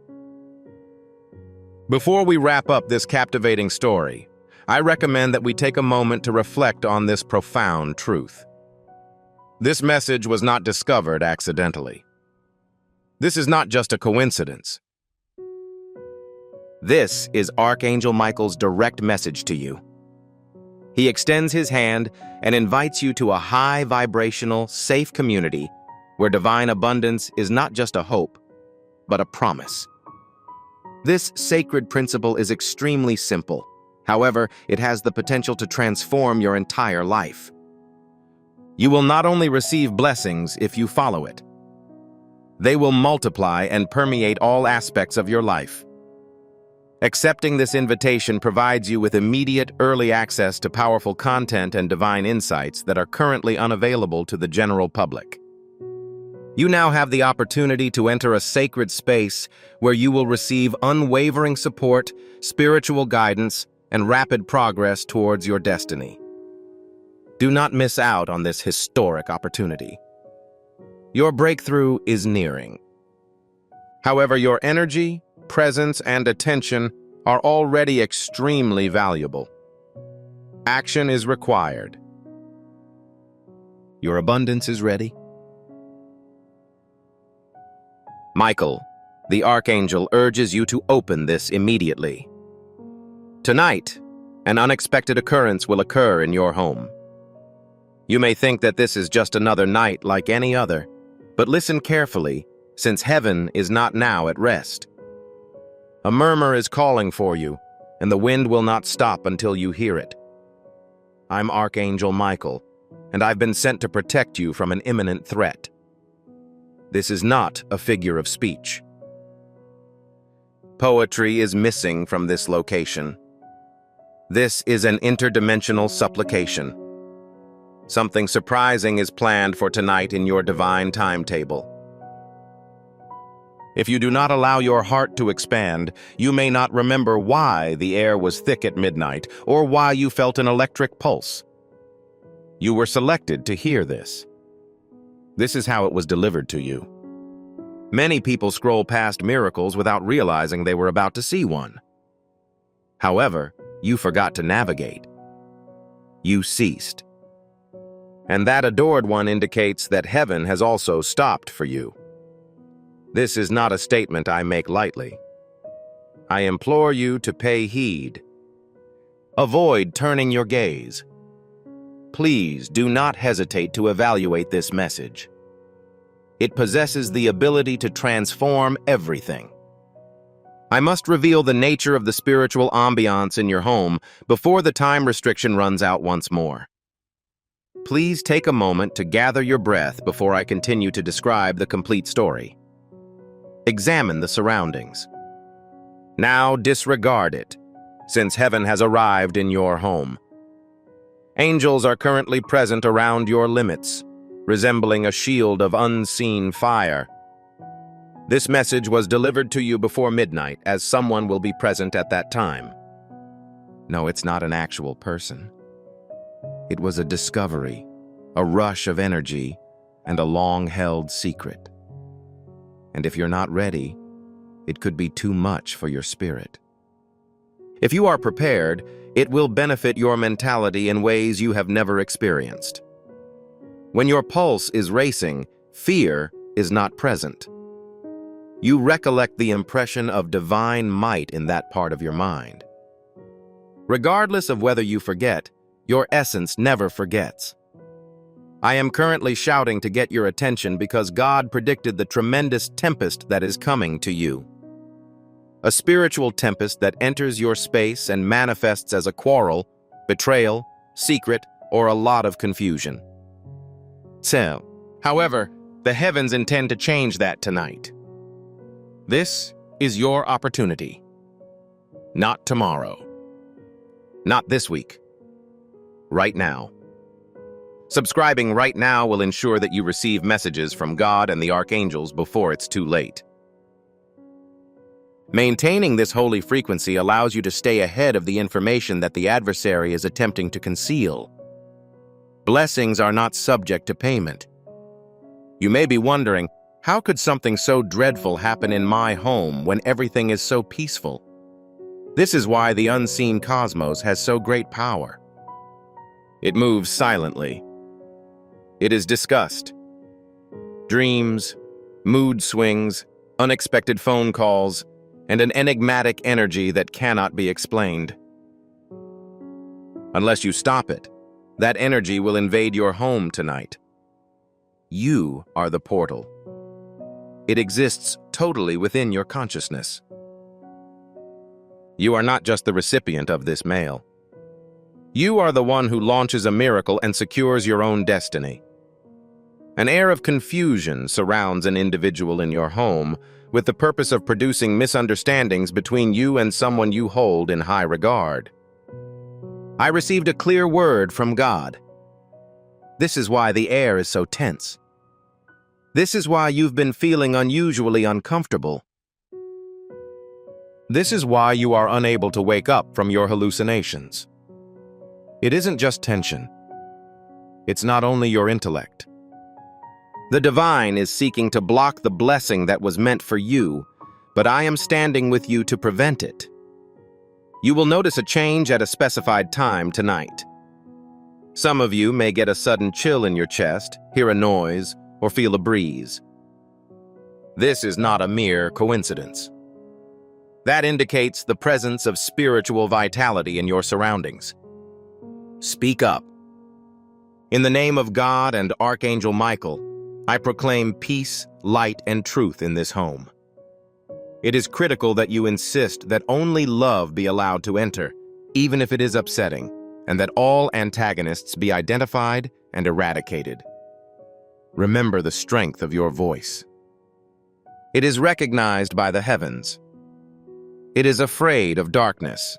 Before we wrap up this captivating story, I recommend that we take a moment to reflect on this profound truth. This message was not discovered accidentally. This is not just a coincidence. This is Archangel Michael's direct message to you. He extends his hand and invites you to a high vibrational, safe community where divine abundance is not just a hope, but a promise. This sacred principle is extremely simple. However, it has the potential to transform your entire life. You will not only receive blessings if you follow it. They will multiply and permeate all aspects of your life. Accepting this invitation provides you with immediate, early access to powerful content and divine insights that are currently unavailable to the general public. You now have the opportunity to enter a sacred space where you will receive unwavering support, spiritual guidance, and rapid progress towards your destiny. Do not miss out on this historic opportunity. Your breakthrough is nearing. However, your energy, presence, and attention are already extremely valuable. Action is required. Your abundance is ready. Michael, the Archangel, urges you to open this immediately. Tonight, an unexpected occurrence will occur in your home. You may think that this is just another night like any other, but listen carefully, since heaven is not now at rest. A murmur is calling for you, and the wind will not stop until you hear it. I'm Archangel Michael, and I've been sent to protect you from an imminent threat. This is not a figure of speech. Poetry is missing from this location. This is an interdimensional supplication. Something surprising is planned for tonight in your divine timetable. If you do not allow your heart to expand, you may not remember why the air was thick at midnight or why you felt an electric pulse. You were selected to hear this. This is how it was delivered to you. Many people scroll past miracles without realizing they were about to see one. However, you forgot to navigate. You ceased. And that adored one indicates that heaven has also stopped for you. This is not a statement I make lightly. I implore you to pay heed. Avoid turning your gaze. Please do not hesitate to evaluate this message. It possesses the ability to transform everything. I must reveal the nature of the spiritual ambiance in your home before the time restriction runs out once more. Please take a moment to gather your breath before I continue to describe the complete story. Examine the surroundings. Now disregard it, since heaven has arrived in your home. Angels are currently present around your limits, resembling a shield of unseen fire. This message was delivered to you before midnight, as someone will be present at that time. No, it's not an actual person. It was a discovery, a rush of energy, and a long-held secret. And if you're not ready, it could be too much for your spirit. If you are prepared, it will benefit your mentality in ways you have never experienced. When your pulse is racing, fear is not present. You recollect the impression of divine might in that part of your mind. Regardless of whether you forget, your essence never forgets. I am currently shouting to get your attention because God predicted the tremendous tempest that is coming to you. A spiritual tempest that enters your space and manifests as a quarrel, betrayal, secret, or a lot of confusion. So, however, the heavens intend to change that tonight. This is your opportunity. Not tomorrow. Not this week. Right now. Subscribing right now will ensure that you receive messages from God and the archangels before it's too late. Maintaining this holy frequency allows you to stay ahead of the information that the adversary is attempting to conceal. Blessings are not subject to payment. You may be wondering, how could something so dreadful happen in my home when everything is so peaceful? This is why the unseen cosmos has so great power. It moves silently. It is discussed. Dreams, mood swings, unexpected phone calls, and an enigmatic energy that cannot be explained. Unless you stop it, that energy will invade your home tonight. You are the portal. It exists totally within your consciousness. You are not just the recipient of this mail. You are the one who launches a miracle and secures your own destiny. An air of confusion surrounds an individual in your home with the purpose of producing misunderstandings between you and someone you hold in high regard. I received a clear word from God. This is why the air is so tense. This is why you've been feeling unusually uncomfortable. This is why you are unable to wake up from your hallucinations. It isn't just tension. It's not only your intellect. The divine is seeking to block the blessing that was meant for you, but I am standing with you to prevent it. You will notice a change at a specified time tonight. Some of you may get a sudden chill in your chest, hear a noise, or feel a breeze. This is not a mere coincidence. That indicates the presence of spiritual vitality in your surroundings. Speak up. In the name of God and Archangel Michael, I proclaim peace, light, and truth in this home. It is critical that you insist that only love be allowed to enter, even if it is upsetting, and that all antagonists be identified and eradicated. Remember the strength of your voice. It is recognized by the heavens. It is afraid of darkness.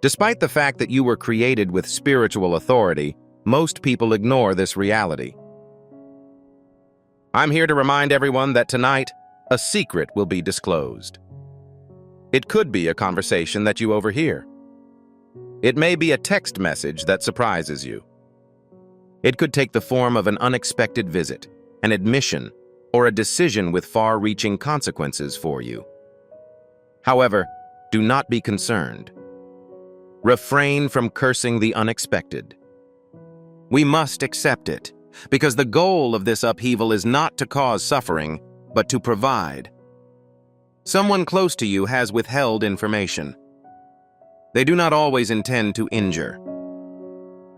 Despite the fact that you were created with spiritual authority, most people ignore this reality. I'm here to remind everyone that tonight, a secret will be disclosed. It could be a conversation that you overhear. It may be a text message that surprises you. It could take the form of an unexpected visit, an admission, or a decision with far-reaching consequences for you. However, do not be concerned. Refrain from cursing the unexpected. We must accept it, because the goal of this upheaval is not to cause suffering, but to provide. Someone close to you has withheld information. They do not always intend to injure.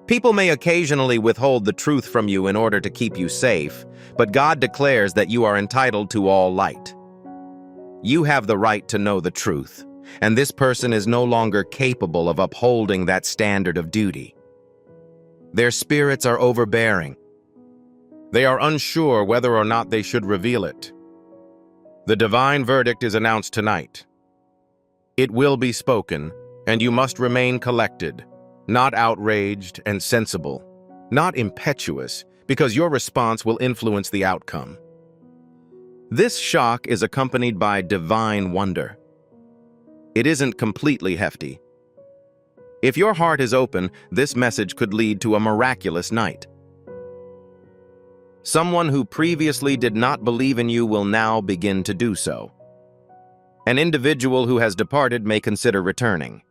People may occasionally withhold the truth from you in order to keep you safe, but God declares that you are entitled to all light. You have the right to know the truth, and this person is no longer capable of upholding that standard of duty. Their spirits are overbearing. They are unsure whether or not they should reveal it. The divine verdict is announced tonight. It will be spoken, and you must remain collected, not outraged and sensible, not impetuous, because your response will influence the outcome. This shock is accompanied by divine wonder. It isn't completely hefty. If your heart is open, this message could lead to a miraculous night. Someone who previously did not believe in you will now begin to do so. An individual who has departed may consider returning.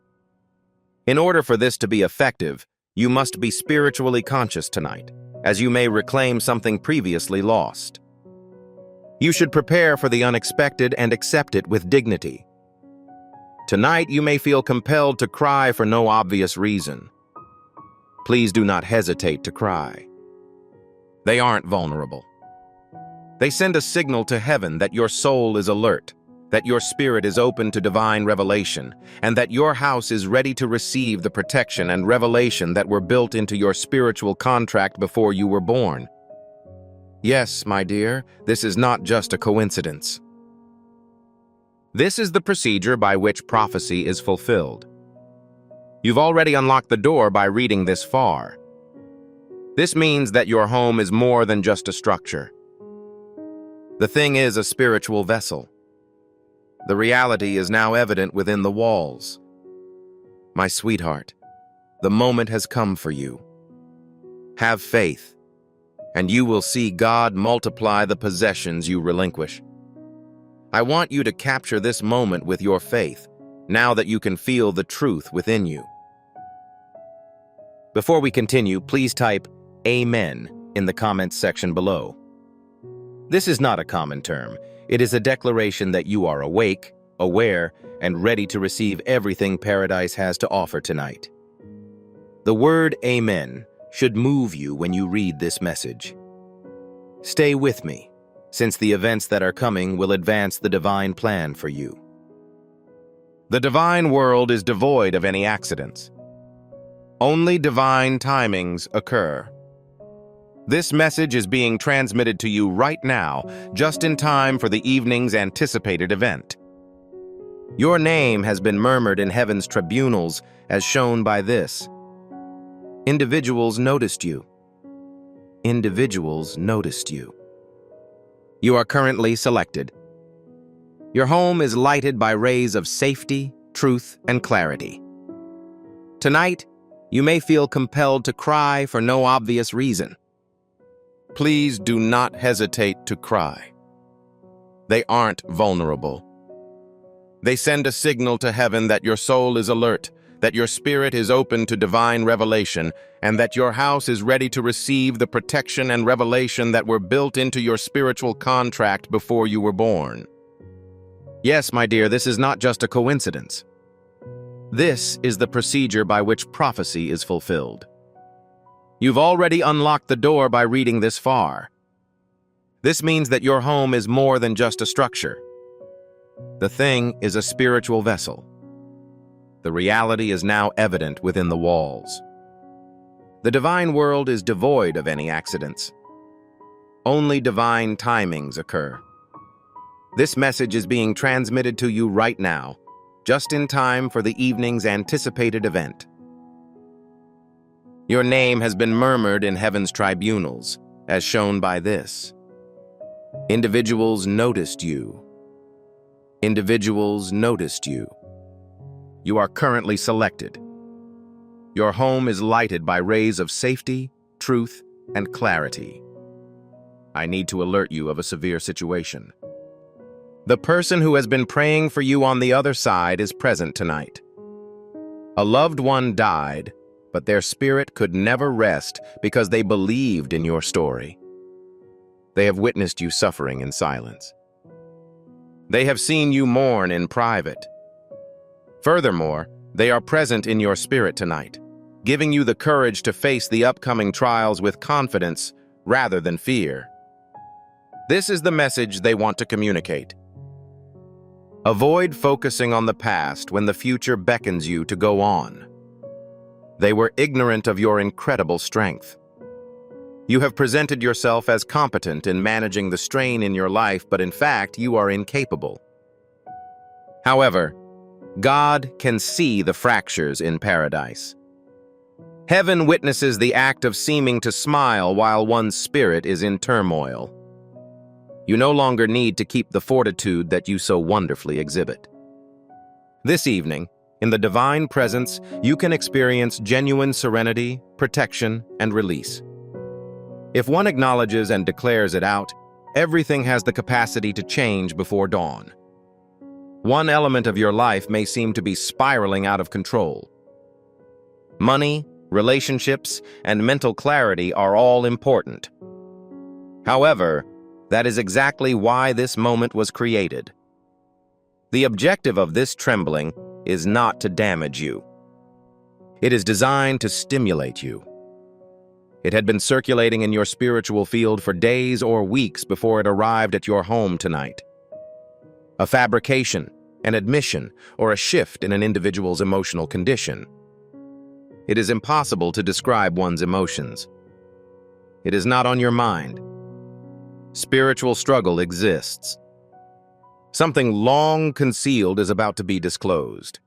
In order for this to be effective, you must be spiritually conscious tonight, as you may reclaim something previously lost. You should prepare for the unexpected and accept it with dignity. Tonight, you may feel compelled to cry for no obvious reason. Please do not hesitate to cry. They aren't vulnerable. They send a signal to heaven that your soul is alert, that your spirit is open to divine revelation, and that your house is ready to receive the protection and revelation that were built into your spiritual contract before you were born. Yes, my dear, this is not just a coincidence. This is the procedure by which prophecy is fulfilled. You've already unlocked the door by reading this far. This means that your home is more than just a structure. The thing is a spiritual vessel. The reality is now evident within the walls. My sweetheart, the moment has come for you. Have faith, and you will see God multiply the possessions you relinquish. I want you to capture this moment with your faith, now that you can feel the truth within you. Before we continue, please type Amen in the comments section below. This is not a common term. It is a declaration that you are awake, aware, and ready to receive everything paradise has to offer tonight. The word Amen should move you when you read this message. Stay with me, since the events that are coming will advance the divine plan for you. The divine world is devoid of any accidents. Only divine timings occur. This message is being transmitted to you right now, just in time for the evening's anticipated event. Your name has been murmured in heaven's tribunals, as shown by this. Individuals noticed you. Individuals noticed you. You are currently selected. Your home is lighted by rays of safety, truth, and clarity. Tonight, you may feel compelled to cry for no obvious reason. Please do not hesitate to cry. They aren't vulnerable. They send a signal to heaven that your soul is alert, that your spirit is open to divine revelation, and that your house is ready to receive the protection and revelation that were built into your spiritual contract before you were born. Yes, my dear, this is not just a coincidence. This is the procedure by which prophecy is fulfilled. You've already unlocked the door by reading this far. This means that your home is more than just a structure. The thing is a spiritual vessel. The reality is now evident within the walls. The divine world is devoid of any accidents. Only divine timings occur. This message is being transmitted to you right now, just in time for the evening's anticipated event. Your name has been murmured in heaven's tribunals, as shown by this. Individuals noticed you. Individuals noticed you. You are currently selected. Your home is lighted by rays of safety, truth, and clarity. I need to alert you of a severe situation. The person who has been praying for you on the other side is present tonight. A loved one died, but their spirit could never rest because they believed in your story. They have witnessed you suffering in silence. They have seen you mourn in private. Furthermore, they are present in your spirit tonight, giving you the courage to face the upcoming trials with confidence rather than fear. This is the message they want to communicate. Avoid focusing on the past when the future beckons you to go on. They were ignorant of your incredible strength. You have presented yourself as competent in managing the strain in your life, but in fact, you are incapable. However, God can see the fractures in paradise. Heaven witnesses the act of seeming to smile while one's spirit is in turmoil. You no longer need to keep the fortitude that you so wonderfully exhibit. This evening, in the divine presence, you can experience genuine serenity, protection, and release. If one acknowledges and declares it out, everything has the capacity to change before dawn. One element of your life may seem to be spiraling out of control. Money, relationships, and mental clarity are all important. However, that is exactly why this moment was created. The objective of this trembling is not to damage you. It is designed to stimulate you. It had been circulating in your spiritual field for days or weeks before it arrived at your home tonight. A fabrication, an admission, or a shift in an individual's emotional condition. It is impossible to describe one's emotions. It is not on your mind. Spiritual struggle exists. Something long concealed is about to be disclosed.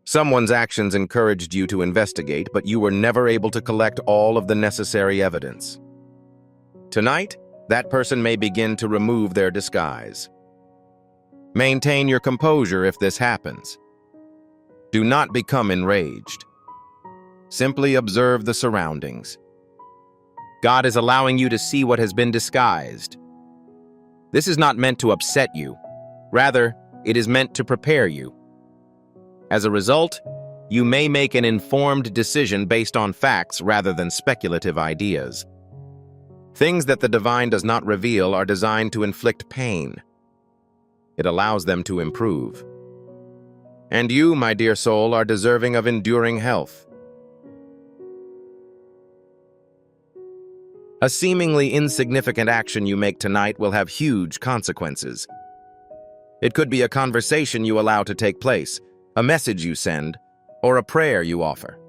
Someone's actions encouraged you to investigate, but you were never able to collect all of the necessary evidence. Tonight, that person may begin to remove their disguise. Maintain your composure if this happens. Do not become enraged. Simply observe the surroundings. God is allowing you to see what has been disguised. This is not meant to upset you. Rather, it is meant to prepare you. As a result, you may make an informed decision based on facts rather than speculative ideas. Things that the divine does not reveal are designed to inflict pain. It allows them to improve. And you, my dear soul, are deserving of enduring health. A seemingly insignificant action you make tonight will have huge consequences. It could be a conversation you allow to take place, a message you send, or a prayer you offer.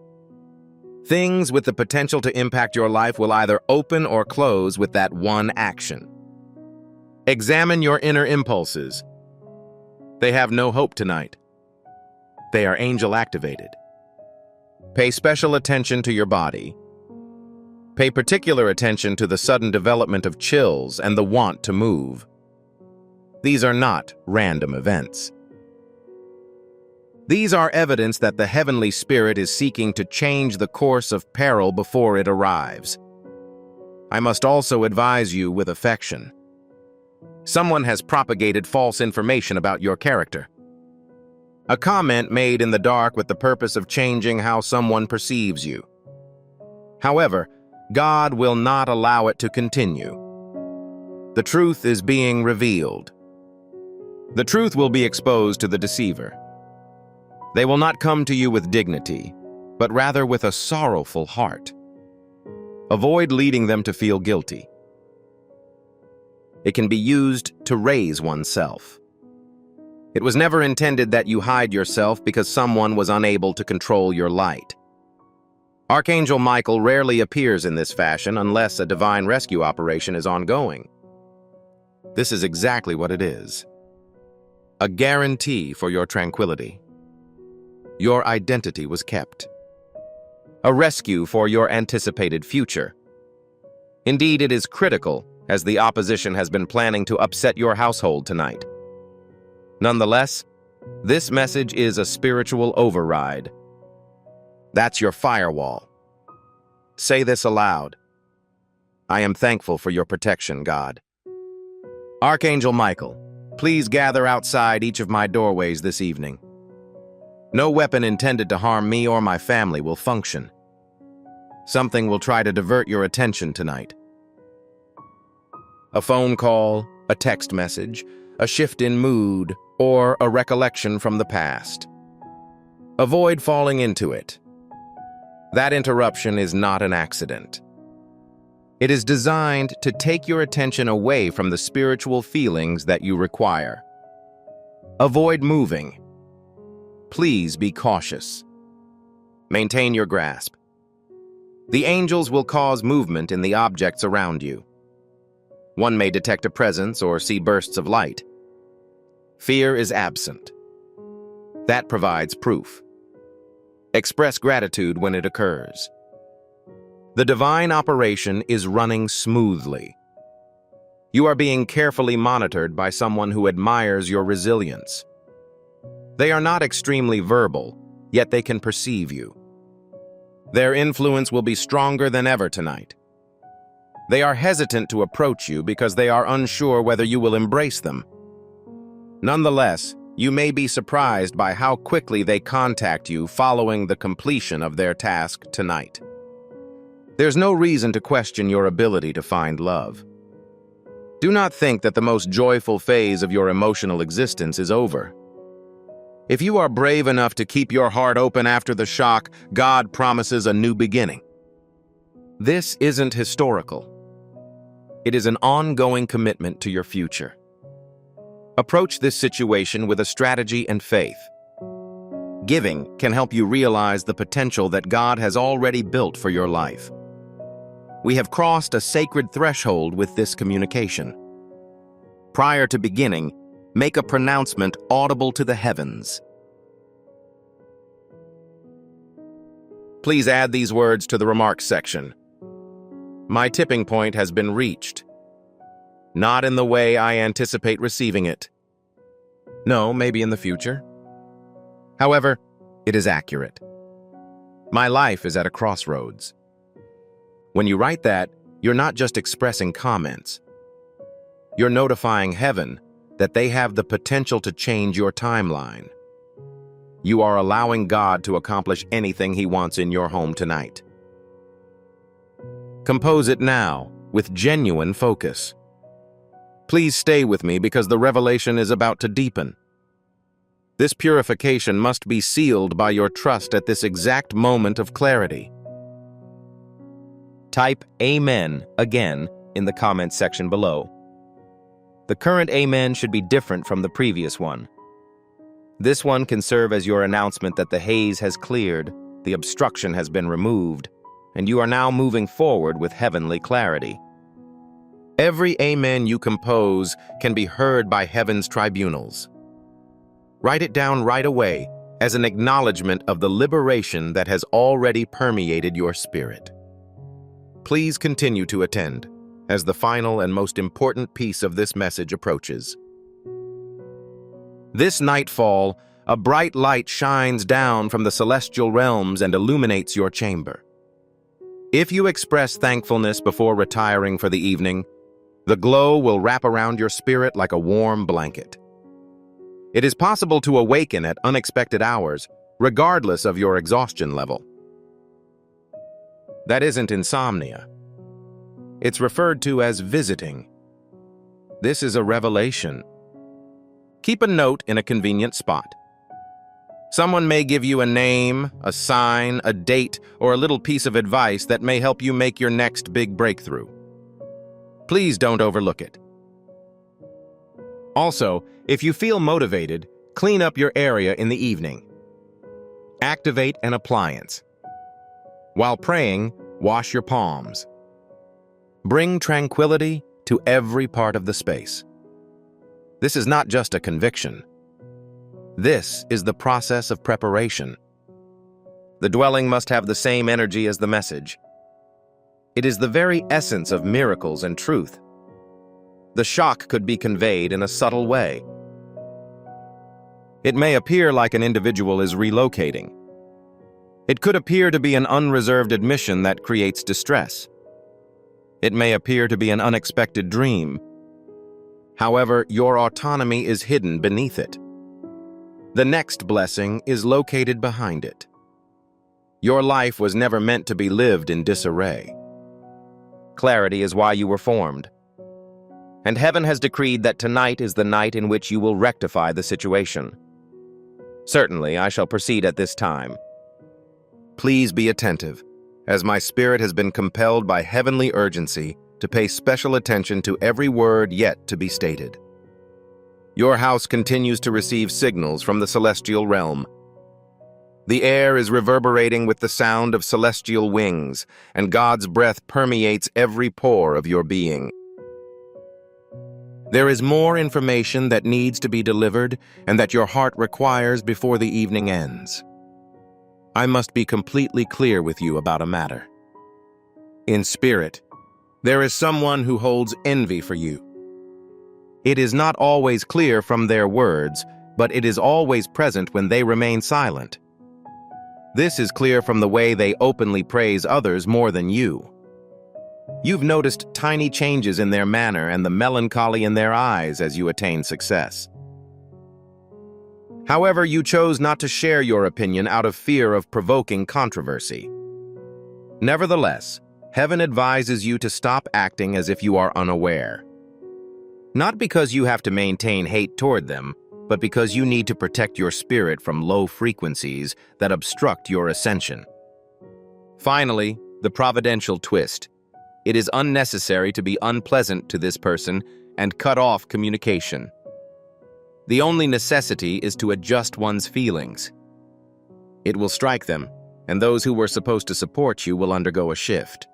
Things with the potential to impact your life will either open or close with that one action. Examine your inner impulses. They have no hope tonight. They are angel-activated. Pay special attention to your body. Pay particular attention to the sudden development of chills and the want to move. These are not random events. These are evidence that the heavenly spirit is seeking to change the course of peril before it arrives. I must also advise you with affection. Someone has propagated false information about your character. A comment made in the dark with the purpose of changing how someone perceives you. However, God will not allow it to continue. The truth is being revealed. The truth will be exposed to the deceiver. They will not come to you with dignity, but rather with a sorrowful heart. Avoid leading them to feel guilty. It can be used to raise oneself. It was never intended that you hide yourself because someone was unable to control your light. Archangel Michael rarely appears in this fashion unless a divine rescue operation is ongoing. This is exactly what it is. A guarantee for your tranquility. Your identity was kept. A rescue for your anticipated future. Indeed, it is critical, as the opposition has been planning to upset your household tonight. Nonetheless, this message is a spiritual override. That's your firewall. Say this aloud. I am thankful for your protection, God. Archangel Michael, please gather outside each of my doorways this evening. No weapon intended to harm me or my family will function. Something will try to divert your attention tonight. A phone call, a text message, a shift in mood, or a recollection from the past. Avoid falling into it. That interruption is not an accident. It is designed to take your attention away from the spiritual feelings that you require. Avoid moving. Please be cautious. Maintain your grasp. The angels will cause movement in the objects around you. One may detect a presence or see bursts of light. Fear is absent. That provides proof. Express gratitude when it occurs. The divine operation is running smoothly. You are being carefully monitored by someone who admires your resilience. They are not extremely verbal, yet they can perceive you. Their influence will be stronger than ever tonight. They are hesitant to approach you because they are unsure whether you will embrace them. Nonetheless, you may be surprised by how quickly they contact you following the completion of their task tonight. There's no reason to question your ability to find love. Do not think that the most joyful phase of your emotional existence is over. If you are brave enough to keep your heart open after the shock, God promises a new beginning. This isn't historical. It is an ongoing commitment to your future. Approach this situation with a strategy and faith. Giving can help you realize the potential that God has already built for your life. We have crossed a sacred threshold with this communication. Prior to beginning, make a pronouncement audible to the heavens. Please add these words to the remarks section. My tipping point has been reached. Not in the way I anticipate receiving it. No, maybe in the future. However, it is accurate. My life is at a crossroads. When you write that, you're not just expressing comments. You're notifying heaven that they have the potential to change your timeline. You are allowing God to accomplish anything He wants in your home tonight. Compose it now, with genuine focus. Please stay with me because the revelation is about to deepen. This purification must be sealed by your trust at this exact moment of clarity. Type Amen again in the comments section below. The current Amen should be different from the previous one. This one can serve as your announcement that the haze has cleared, the obstruction has been removed, and you are now moving forward with heavenly clarity. Every Amen you compose can be heard by heaven's tribunals. Write it down right away as an acknowledgement of the liberation that has already permeated your spirit. Please continue to attend as the final and most important piece of this message approaches. This nightfall, a bright light shines down from the celestial realms and illuminates your chamber. If you express thankfulness before retiring for the evening, the glow will wrap around your spirit like a warm blanket. It is possible to awaken at unexpected hours, regardless of your exhaustion level. That isn't insomnia. It's referred to as visiting. This is a revelation. Keep a note in a convenient spot. Someone may give you a name, a sign, a date, or a little piece of advice that may help you make your next big breakthrough. Please don't overlook it. Also, if you feel motivated, clean up your area in the evening. Activate an appliance. While praying, wash your palms. Bring tranquility to every part of the space. This is not just a conviction. This is the process of preparation. The dwelling must have the same energy as the message. It is the very essence of miracles and truth. The shock could be conveyed in a subtle way. It may appear like an individual is relocating. It could appear to be an unreserved admission that creates distress. It may appear to be an unexpected dream. However, your autonomy is hidden beneath it. The next blessing is located behind it. Your life was never meant to be lived in disarray. Clarity is why you were formed. And heaven has decreed that tonight is the night in which you will rectify the situation. Certainly, I shall proceed at this time. Please be attentive, as my spirit has been compelled by heavenly urgency to pay special attention to every word yet to be stated. Your house continues to receive signals from the celestial realm. The air is reverberating with the sound of celestial wings, and God's breath permeates every pore of your being. There is more information that needs to be delivered and that your heart requires before the evening ends. I must be completely clear with you about a matter. In spirit, there is someone who holds envy for you. It is not always clear from their words, but it is always present when they remain silent. This is clear from the way they openly praise others more than you. You've noticed tiny changes in their manner and the melancholy in their eyes as you attain success. However, you chose not to share your opinion out of fear of provoking controversy. Nevertheless, heaven advises you to stop acting as if you are unaware. Not because you have to maintain hate toward them, but because you need to protect your spirit from low frequencies that obstruct your ascension. Finally, the providential twist. It is unnecessary to be unpleasant to this person and cut off communication. The only necessity is to adjust one's feelings. It will strike them, and those who were supposed to support you will undergo a shift.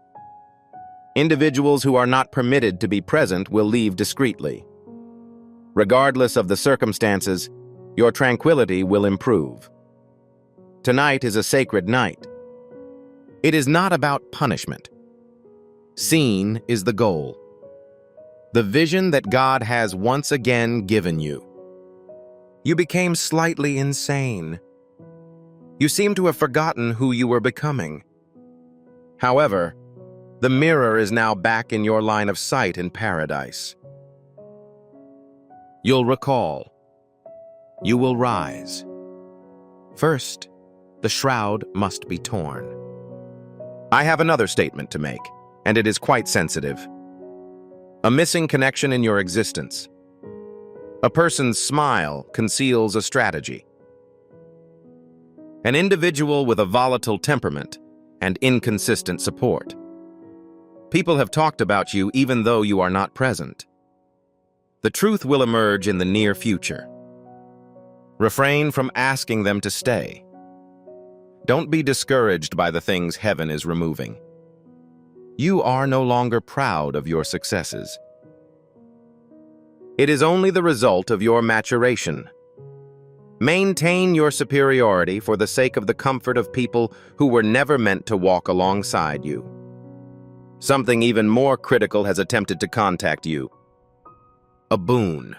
Individuals who are not permitted to be present will leave discreetly. Regardless of the circumstances, your tranquility will improve. Tonight is a sacred night. It is not about punishment. Seen is the goal. The vision that God has once again given you. You became slightly insane. You seem to have forgotten who you were becoming. However, the mirror is now back in your line of sight in paradise. You'll recall. You will rise. First, the shroud must be torn. I have another statement to make, and it is quite sensitive. A missing connection in your existence. A person's smile conceals a strategy. An individual with a volatile temperament and inconsistent support. People have talked about you even though you are not present. The truth will emerge in the near future. Refrain from asking them to stay. Don't be discouraged by the things heaven is removing. You are no longer proud of your successes. It is only the result of your maturation. Maintain your superiority for the sake of the comfort of people who were never meant to walk alongside you. Something even more critical has attempted to contact you. A boon.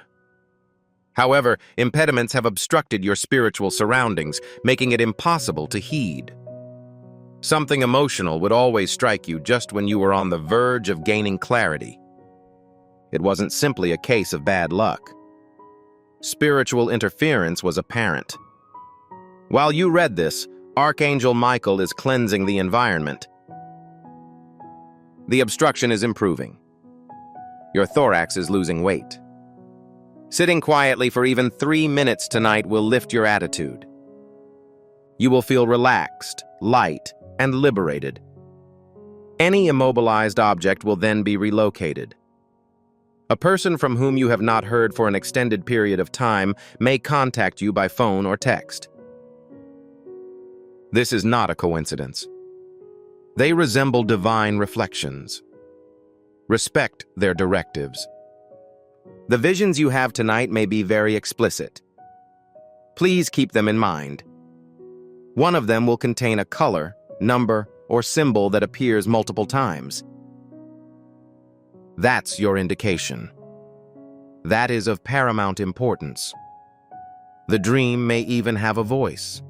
However, impediments have obstructed your spiritual surroundings, making it impossible to heed. Something emotional would always strike you just when you were on the verge of gaining clarity. It wasn't simply a case of bad luck. Spiritual interference was apparent. While you read this, Archangel Michael is cleansing the environment. The obstruction is improving. Your thorax is losing weight. Sitting quietly for even 3 minutes tonight will lift your attitude. You will feel relaxed, light, and liberated. Any immobilized object will then be relocated. A person from whom you have not heard for an extended period of time may contact you by phone or text. This is not a coincidence. They resemble divine reflections. Respect their directives. The visions you have tonight may be very explicit. Please keep them in mind. One of them will contain a color, number, or symbol that appears multiple times. That's your indication. That is of paramount importance. The dream may even have a voice.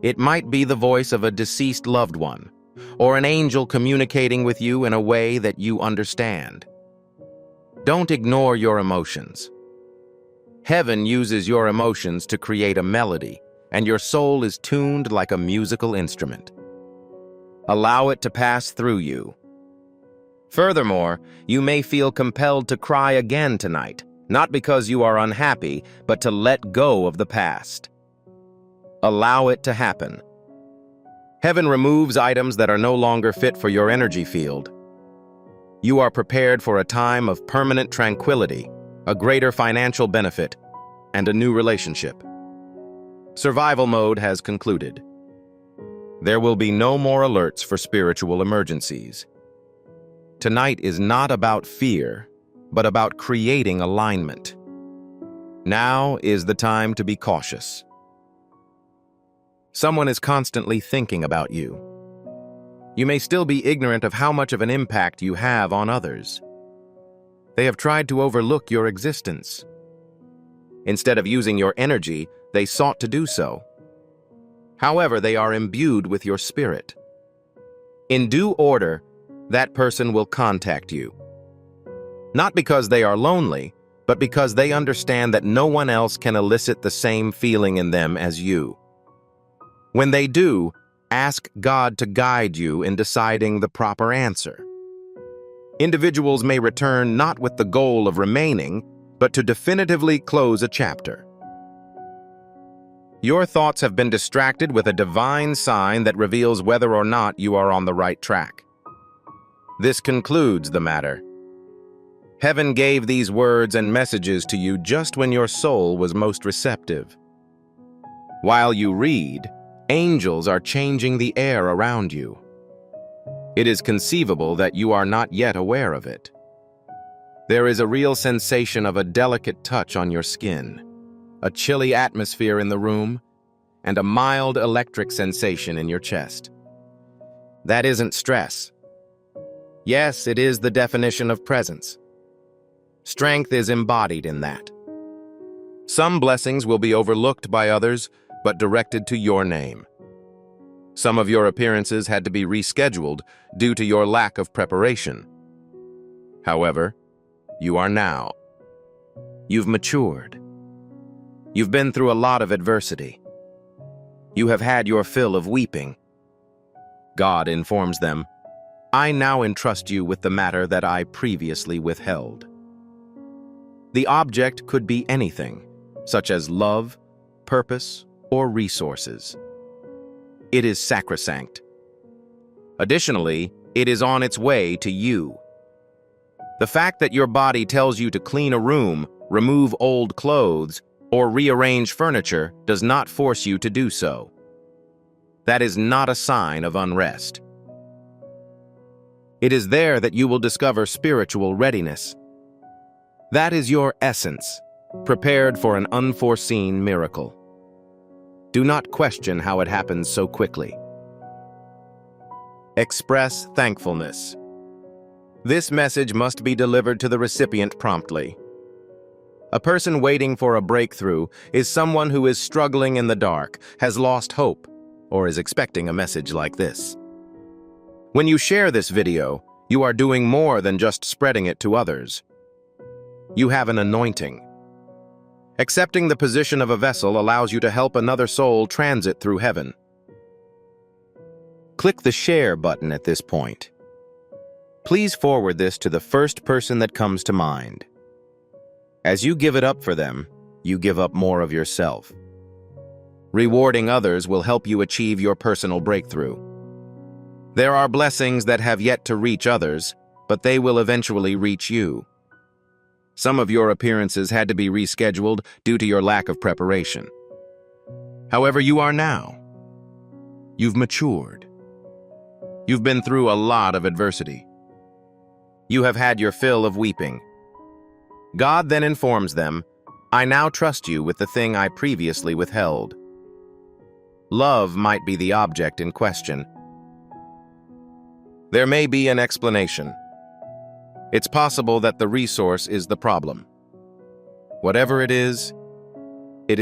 It might be the voice of a deceased loved one, or an angel communicating with you in a way that you understand. Don't ignore your emotions. Heaven uses your emotions to create a melody, and your soul is tuned like a musical instrument. Allow it to pass through you. Furthermore, you may feel compelled to cry again tonight, not because you are unhappy, but to let go of the past. Allow it to happen. Heaven removes items that are no longer fit for your energy field. You are prepared for a time of permanent tranquility, a greater financial benefit, and a new relationship. Survival mode has concluded. There will be no more alerts for spiritual emergencies. Tonight is not about fear, but about creating alignment. Now is the time to be cautious. Someone is constantly thinking about you. You may still be ignorant of how much of an impact you have on others. They have tried to overlook your existence. Instead of using your energy, they sought to do so. However, they are imbued with your spirit. In due order, that person will contact you. Not because they are lonely, but because they understand that no one else can elicit the same feeling in them as you. When they do, ask God to guide you in deciding the proper answer. Individuals may return not with the goal of remaining, but to definitively close a chapter. Your thoughts have been distracted with a divine sign that reveals whether or not you are on the right track. This concludes the matter. Heaven gave these words and messages to you just when your soul was most receptive. While you read, angels are changing the air around you. It is conceivable that you are not yet aware of it. There is a real sensation of a delicate touch on your skin, a chilly atmosphere in the room, and a mild electric sensation in your chest. That isn't stress. Yes, it is the definition of presence. Strength is embodied in that. Some blessings will be overlooked by others, but directed to your name. Some of your appearances had to be rescheduled due to your lack of preparation. However, you are now. You've matured. You've been through a lot of adversity. You have had your fill of weeping. God informs them, I now entrust you with the matter that I previously withheld. The object could be anything, such as love, purpose, or resources. It is sacrosanct. Additionally, it is on its way to you. The fact that your body tells you to clean a room, remove old clothes, or rearrange furniture does not force you to do so. That is not a sign of unrest. It is there that you will discover spiritual readiness. That is your essence, prepared for an unforeseen miracle. Do not question how it happens so quickly. Express thankfulness. This message must be delivered to the recipient promptly. A person waiting for a breakthrough is someone who is struggling in the dark, has lost hope, or is expecting a message like this. When you share this video, you are doing more than just spreading it to others. You have an anointing. Accepting the position of a vessel allows you to help another soul transit through heaven. Click the share button at this point. Please forward this to the first person that comes to mind. As you give it up for them, you give up more of yourself. Rewarding others will help you achieve your personal breakthrough. There are blessings that have yet to reach others, but they will eventually reach you. Some of your appearances had to be rescheduled due to your lack of preparation. However, you are now. You've matured. You've been through a lot of adversity. You have had your fill of weeping. God then informs them, I now trust you with the thing I previously withheld. Love might be the object in question. There may be an explanation. It's possible that the resource is the problem. Whatever it is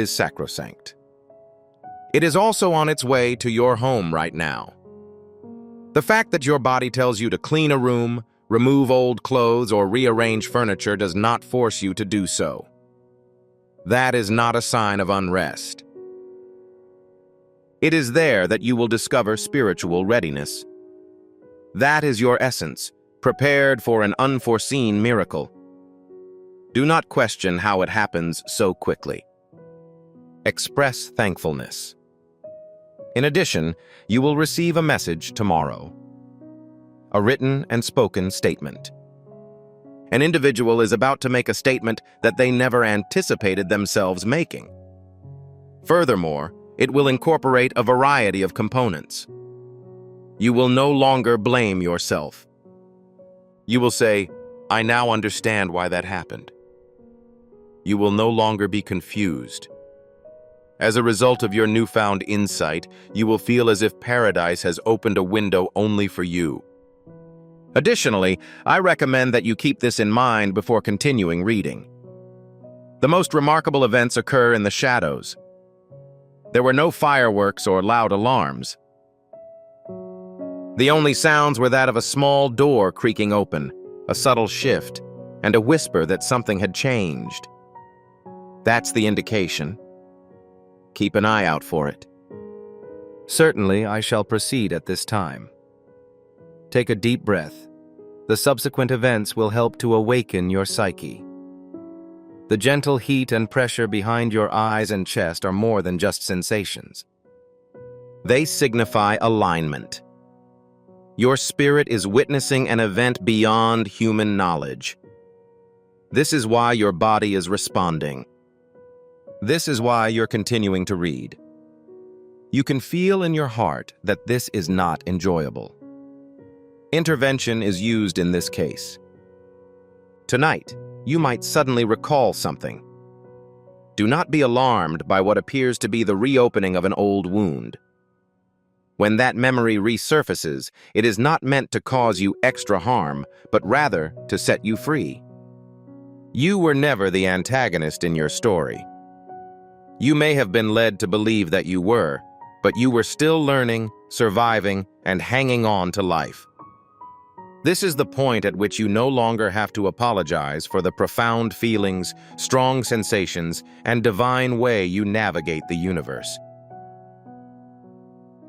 sacrosanct. It is also on its way to your home right now. The fact that your body tells you to clean a room, remove old clothes, or rearrange furniture does not force you to do so. That is not a sign of unrest. It is there that you will discover spiritual readiness. That is your essence, prepared for an unforeseen miracle. Do not question how it happens so quickly. Express thankfulness. In addition, you will receive a message tomorrow. A written and spoken statement. An individual is about to make a statement that they never anticipated themselves making. Furthermore, it will incorporate a variety of components. You will no longer blame yourself. You will say, I now understand why that happened. You will no longer be confused. As a result of your newfound insight, you will feel as if paradise has opened a window only for you. Additionally, I recommend that you keep this in mind before continuing reading. The most remarkable events occur in the shadows. There were no fireworks or loud alarms. The only sounds were that of a small door creaking open, a subtle shift, and a whisper that something had changed. That's the indication. Keep an eye out for it. Certainly, I shall proceed at this time. Take a deep breath. The subsequent events will help to awaken your psyche. The gentle heat and pressure behind your eyes and chest are more than just sensations. They signify alignment. Your spirit is witnessing an event beyond human knowledge. This is why your body is responding. This is why you're continuing to read. You can feel in your heart that this is not enjoyable. Intervention is used in this case. Tonight, you might suddenly recall something. Do not be alarmed by what appears to be the reopening of an old wound. When that memory resurfaces, it is not meant to cause you extra harm, but rather to set you free. You were never the antagonist in your story. You may have been led to believe that you were, but you were still learning, surviving, and hanging on to life. This is the point at which you no longer have to apologize for the profound feelings, strong sensations, and divine way you navigate the universe.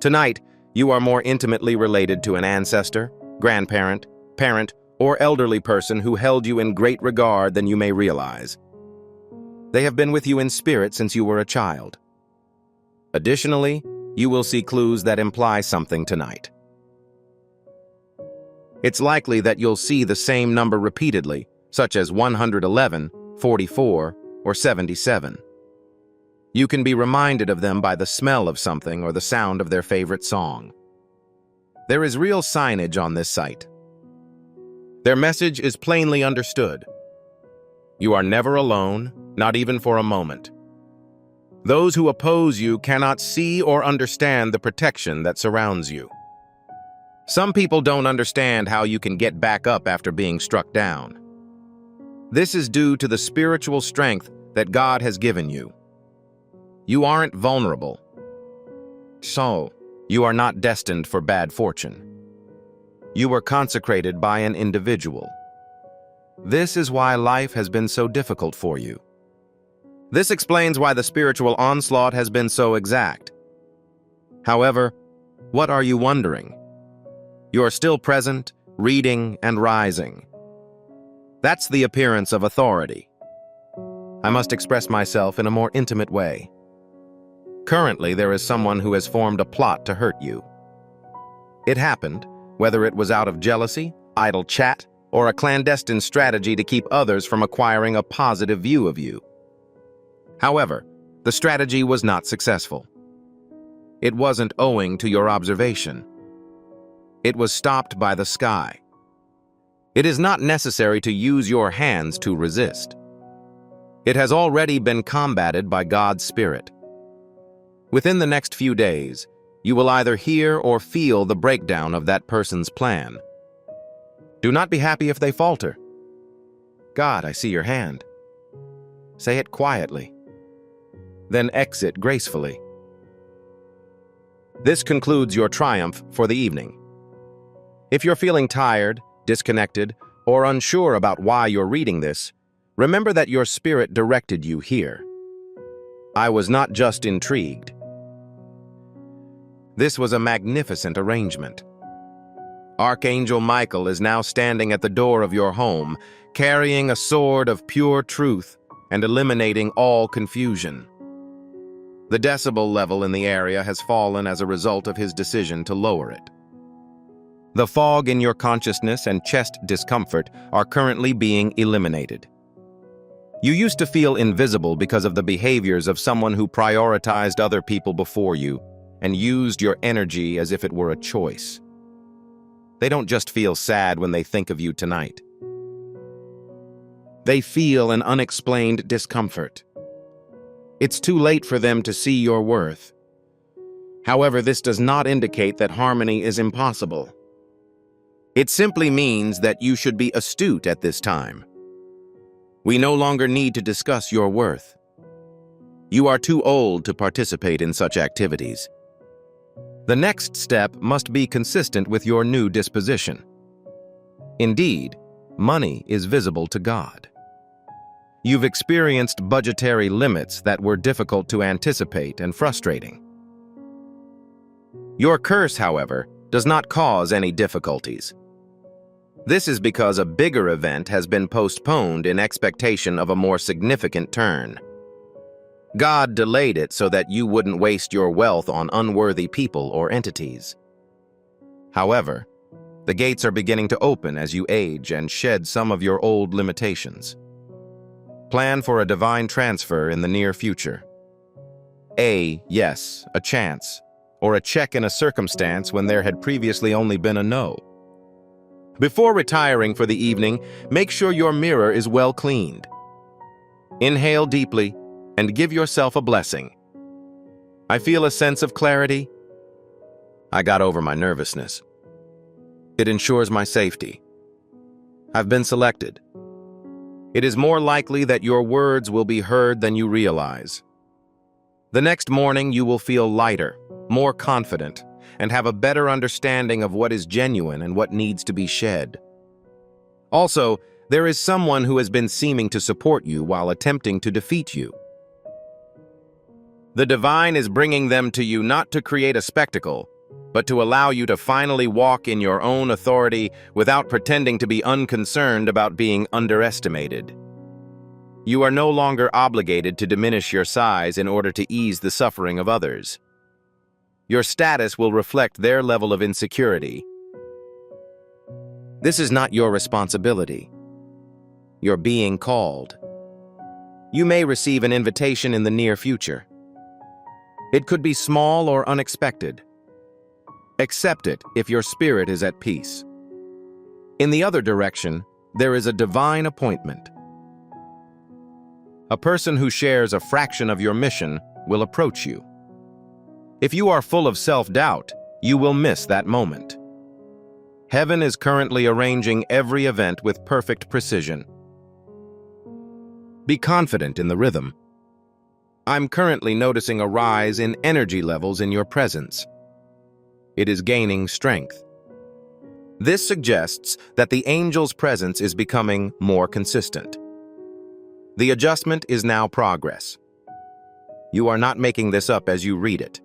Tonight, you are more intimately related to an ancestor, grandparent, parent, or elderly person who held you in great regard than you may realize. They have been with you in spirit since you were a child. Additionally, you will see clues that imply something tonight. It's likely that you'll see the same number repeatedly, such as 111, 44, or 77. You can be reminded of them by the smell of something or the sound of their favorite song. There is real signage on this site. Their message is plainly understood. You are never alone, not even for a moment. Those who oppose you cannot see or understand the protection that surrounds you. Some people don't understand how you can get back up after being struck down. This is due to the spiritual strength that God has given you. You aren't vulnerable. So, you are not destined for bad fortune. You were consecrated by an individual. This is why life has been so difficult for you. This explains why the spiritual onslaught has been so exact. However, what are you wondering? You are still present, reading, and rising. That's the appearance of authority. I must express myself in a more intimate way. Currently, there is someone who has formed a plot to hurt you. It happened, whether it was out of jealousy, idle chat, or a clandestine strategy to keep others from acquiring a positive view of you. However, the strategy was not successful. It wasn't owing to your observation. It was stopped by the sky. It is not necessary to use your hands to resist. It has already been combated by God's Spirit. Within the next few days, you will either hear or feel the breakdown of that person's plan. Do not be happy if they falter. God, I see your hand. Say it quietly. Then exit gracefully. This concludes your triumph for the evening. If you're feeling tired, disconnected, or unsure about why you're reading this, remember that your spirit directed you here. I was not just intrigued. This was a magnificent arrangement. Archangel Michael is now standing at the door of your home, carrying a sword of pure truth and eliminating all confusion. The decibel level in the area has fallen as a result of his decision to lower it. The fog in your consciousness and chest discomfort are currently being eliminated. You used to feel invisible because of the behaviors of someone who prioritized other people before you and used your energy as if it were a choice. They don't just feel sad when they think of you tonight. They feel an unexplained discomfort. It's too late for them to see your worth. However, this does not indicate that harmony is impossible. It simply means that you should be astute at this time. We no longer need to discuss your worth. You are too old to participate in such activities. The next step must be consistent with your new disposition. Indeed, money is visible to God. You've experienced budgetary limits that were difficult to anticipate and frustrating. Your curse, however, does not cause any difficulties. This is because a bigger event has been postponed in expectation of a more significant turn. God delayed it so that you wouldn't waste your wealth on unworthy people or entities. However, the gates are beginning to open as you age and shed some of your old limitations. Plan for a divine transfer in the near future. Yes, a chance, or a check in a circumstance when there had previously only been a no. Before retiring for the evening, make sure your mirror is well cleaned. Inhale deeply and give yourself a blessing. I feel a sense of clarity. I got over my nervousness. It ensures my safety. I've been selected. It is more likely that your words will be heard than you realize. The next morning you will feel lighter, more confident, and have a better understanding of what is genuine and what needs to be shed. Also, there is someone who has been seeming to support you while attempting to defeat you. The divine is bringing them to you not to create a spectacle, but to allow you to finally walk in your own authority without pretending to be unconcerned about being underestimated. You are no longer obligated to diminish your size in order to ease the suffering of others. Your status will reflect their level of insecurity. This is not your responsibility. You're being called. You may receive an invitation in the near future. It could be small or unexpected. Accept it if your spirit is at peace. In the other direction, there is a divine appointment. A person who shares a fraction of your mission will approach you. If you are full of self-doubt, you will miss that moment. Heaven is currently arranging every event with perfect precision. Be confident in the rhythm. I'm currently noticing a rise in energy levels in your presence. It is gaining strength. This suggests that the angel's presence is becoming more consistent. The adjustment is now progress. You are not making this up as you read it.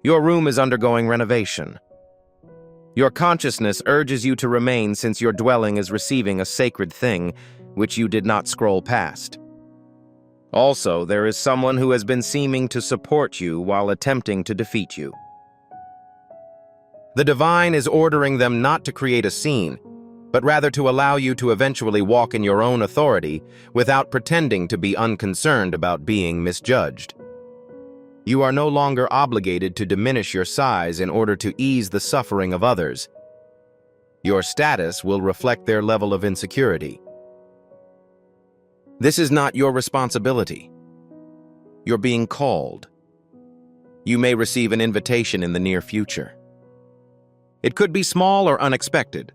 Your room is undergoing renovation. Your consciousness urges you to remain since your dwelling is receiving a sacred thing which you did not scroll past. Also, there is someone who has been seeming to support you while attempting to defeat you. The divine is ordering them not to create a scene, but rather to allow you to eventually walk in your own authority without pretending to be unconcerned about being misjudged. You are no longer obligated to diminish your size in order to ease the suffering of others. Your status will reflect their level of insecurity. This is not your responsibility. You're being called. You may receive an invitation in the near future. It could be small or unexpected.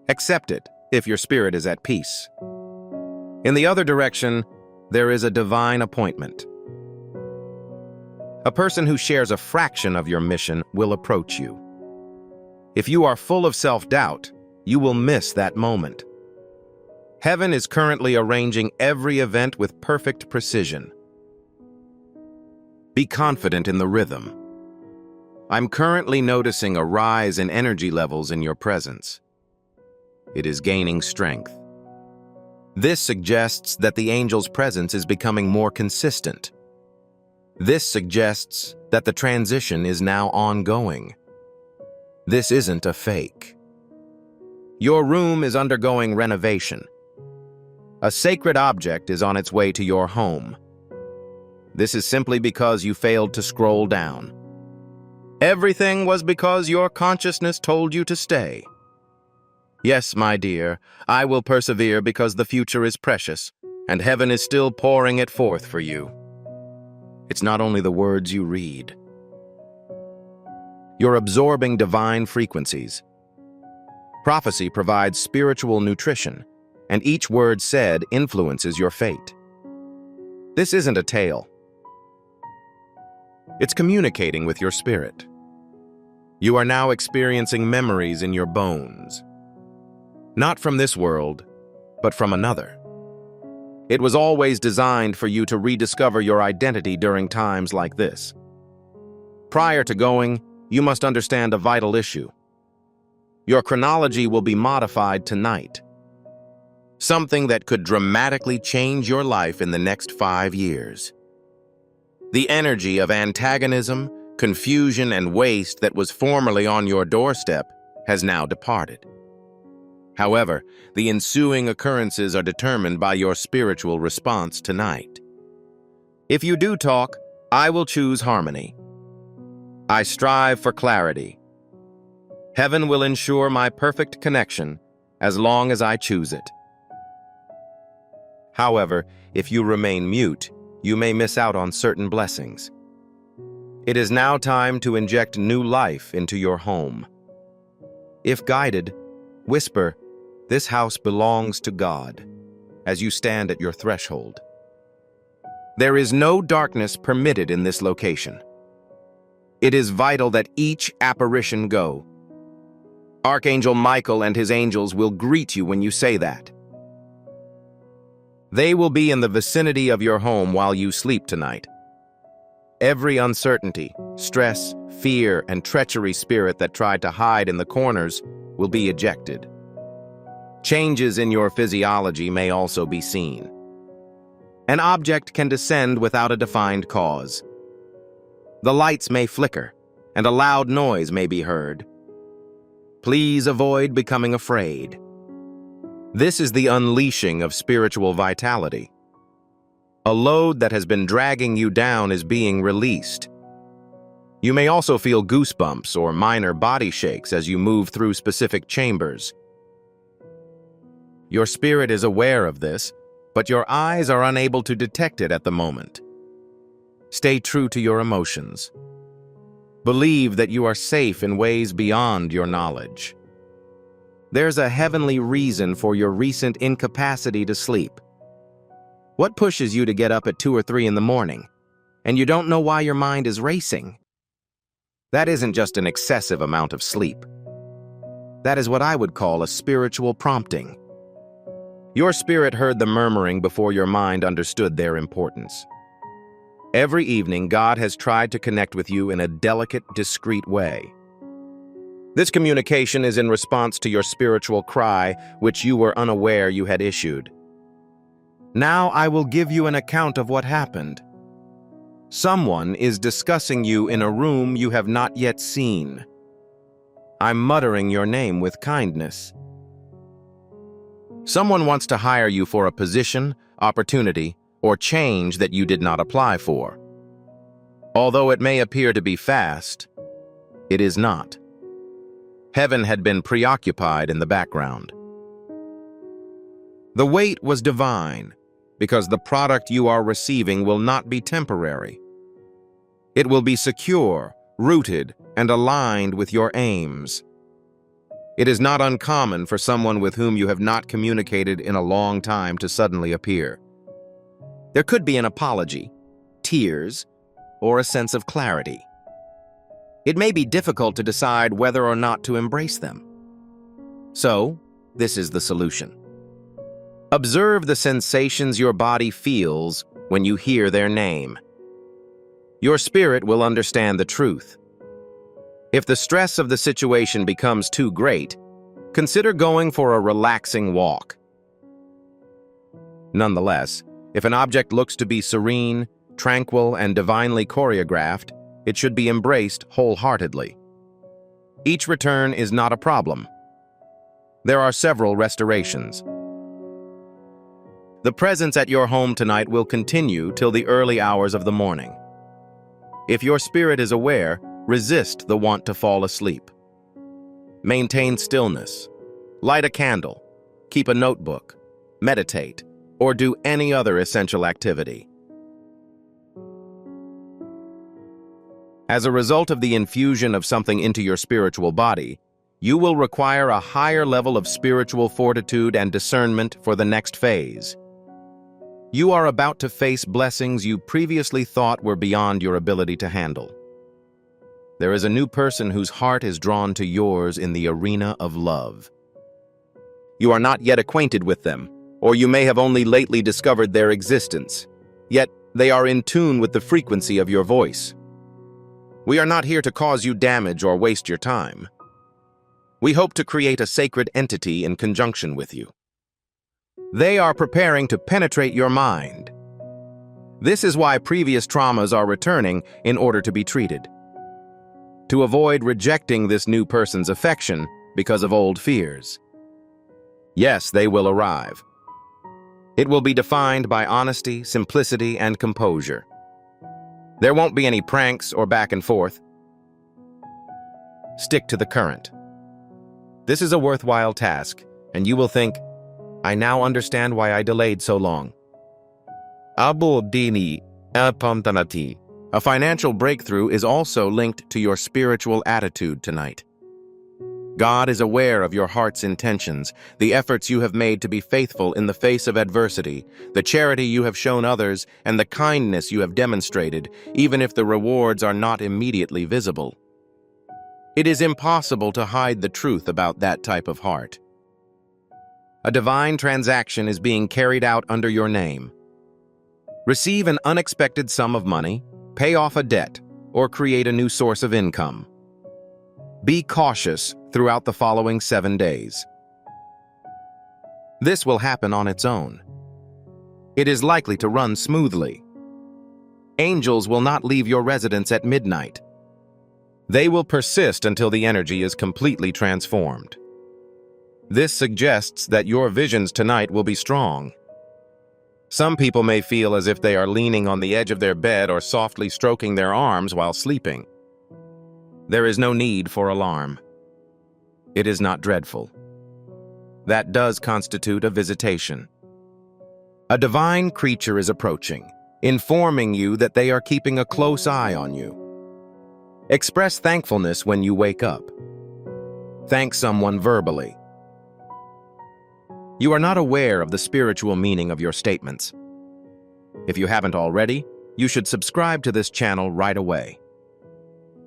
Accept it if your spirit is at peace. In the other direction, there is a divine appointment. A person who shares a fraction of your mission will approach you. If you are full of self-doubt, you will miss that moment. Heaven is currently arranging every event with perfect precision. Be confident in the rhythm. I'm currently noticing a rise in energy levels in your presence. It is gaining strength. This suggests that the angel's presence is becoming more consistent. This suggests that the transition is now ongoing. This isn't a fake. Your room is undergoing renovation. A sacred object is on its way to your home. This is simply because you failed to scroll down. Everything was because your consciousness told you to stay. Yes, my dear, I will persevere because the future is precious, and heaven is still pouring it forth for you. It's not only the words you read. You're absorbing divine frequencies. Prophecy provides spiritual nutrition, and each word said influences your fate. This isn't a tale. It's communicating with your spirit. You are now experiencing memories in your bones. Not from this world, but from another. It was always designed for you to rediscover your identity during times like this. Prior to going, you must understand a vital issue. Your chronology will be modified tonight. Something that could dramatically change your life in the next 5 years. The energy of antagonism, confusion, and waste that was formerly on your doorstep has now departed. However, the ensuing occurrences are determined by your spiritual response tonight. If you do talk, I will choose harmony. I strive for clarity. Heaven will ensure my perfect connection as long as I choose it. However, if you remain mute, you may miss out on certain blessings. It is now time to inject new life into your home. If guided, whisper, "This house belongs to God," as you stand at your threshold. There is no darkness permitted in this location. It is vital that each apparition go. Archangel Michael and his angels will greet you when you say that. They will be in the vicinity of your home while you sleep tonight. Every uncertainty, stress, fear, and treachery spirit that tried to hide in the corners will be ejected. Changes in your physiology may also be seen. An object can descend without a defined cause. The lights may flicker, and a loud noise may be heard. Please avoid becoming afraid. This is the unleashing of spiritual vitality. A load that has been dragging you down is being released. You may also feel goosebumps or minor body shakes as you move through specific chambers. Your spirit is aware of this, but your eyes are unable to detect it at the moment. Stay true to your emotions. Believe that you are safe in ways beyond your knowledge. There's a heavenly reason for your recent incapacity to sleep. What pushes you to get up at 2 or 3 in the morning, and you don't know why your mind is racing? That isn't just an excessive amount of sleep. That is what I would call a spiritual prompting. Your spirit heard the murmuring before your mind understood their importance. Every evening, God has tried to connect with you in a delicate, discreet way. This communication is in response to your spiritual cry, which you were unaware you had issued. Now I will give you an account of what happened. Someone is discussing you in a room you have not yet seen. I'm muttering your name with kindness. Someone wants to hire you for a position, opportunity, or change that you did not apply for. Although it may appear to be fast, it is not. Heaven had been preoccupied in the background. The wait was divine, because the product you are receiving will not be temporary. It will be secure, rooted, and aligned with your aims. It is not uncommon for someone with whom you have not communicated in a long time to suddenly appear. There could be an apology, tears, or a sense of clarity. It may be difficult to decide whether or not to embrace them. So, this is the solution. Observe the sensations your body feels when you hear their name. Your spirit will understand the truth. If the stress of the situation becomes too great, consider going for a relaxing walk. Nonetheless, if an object looks to be serene, tranquil, and divinely choreographed, it should be embraced wholeheartedly. Each return is not a problem. There are several restorations. The presence at your home tonight will continue till the early hours of the morning. If your spirit is aware, resist the want to fall asleep. Maintain stillness. Light a candle. Keep a notebook. Meditate. Or do any other essential activity. As a result of the infusion of something into your spiritual body, you will require a higher level of spiritual fortitude and discernment for the next phase. You are about to face blessings you previously thought were beyond your ability to handle. There is a new person whose heart is drawn to yours in the arena of love. You are not yet acquainted with them, or you may have only lately discovered their existence, yet they are in tune with the frequency of your voice. We are not here to cause you damage or waste your time. We hope to create a sacred entity in conjunction with you. They are preparing to penetrate your mind. This is why previous traumas are returning in order to be treated. To avoid rejecting this new person's affection because of old fears. Yes, they will arrive. It will be defined by honesty, simplicity, and composure. There won't be any pranks or back and forth. Stick to the current. This is a worthwhile task, and you will think, I now understand why I delayed so long. A financial breakthrough is also linked to your spiritual attitude tonight. God is aware of your heart's intentions, the efforts you have made to be faithful in the face of adversity, the charity you have shown others, and the kindness you have demonstrated, even if the rewards are not immediately visible. It is impossible to hide the truth about that type of heart. A divine transaction is being carried out under your name. Receive an unexpected sum of money, pay off a debt, or create a new source of income. Be cautious throughout the following 7 days. This will happen on its own. It is likely to run smoothly. Angels will not leave your residence at midnight. They will persist until the energy is completely transformed. This suggests that your visions tonight will be strong. Some people may feel as if they are leaning on the edge of their bed or softly stroking their arms while sleeping. There is no need for alarm. It is not dreadful. That does constitute a visitation. A divine creature is approaching, informing you that they are keeping a close eye on you. Express thankfulness when you wake up. Thank someone verbally. You are not aware of the spiritual meaning of your statements. If you haven't already, you should subscribe to this channel right away.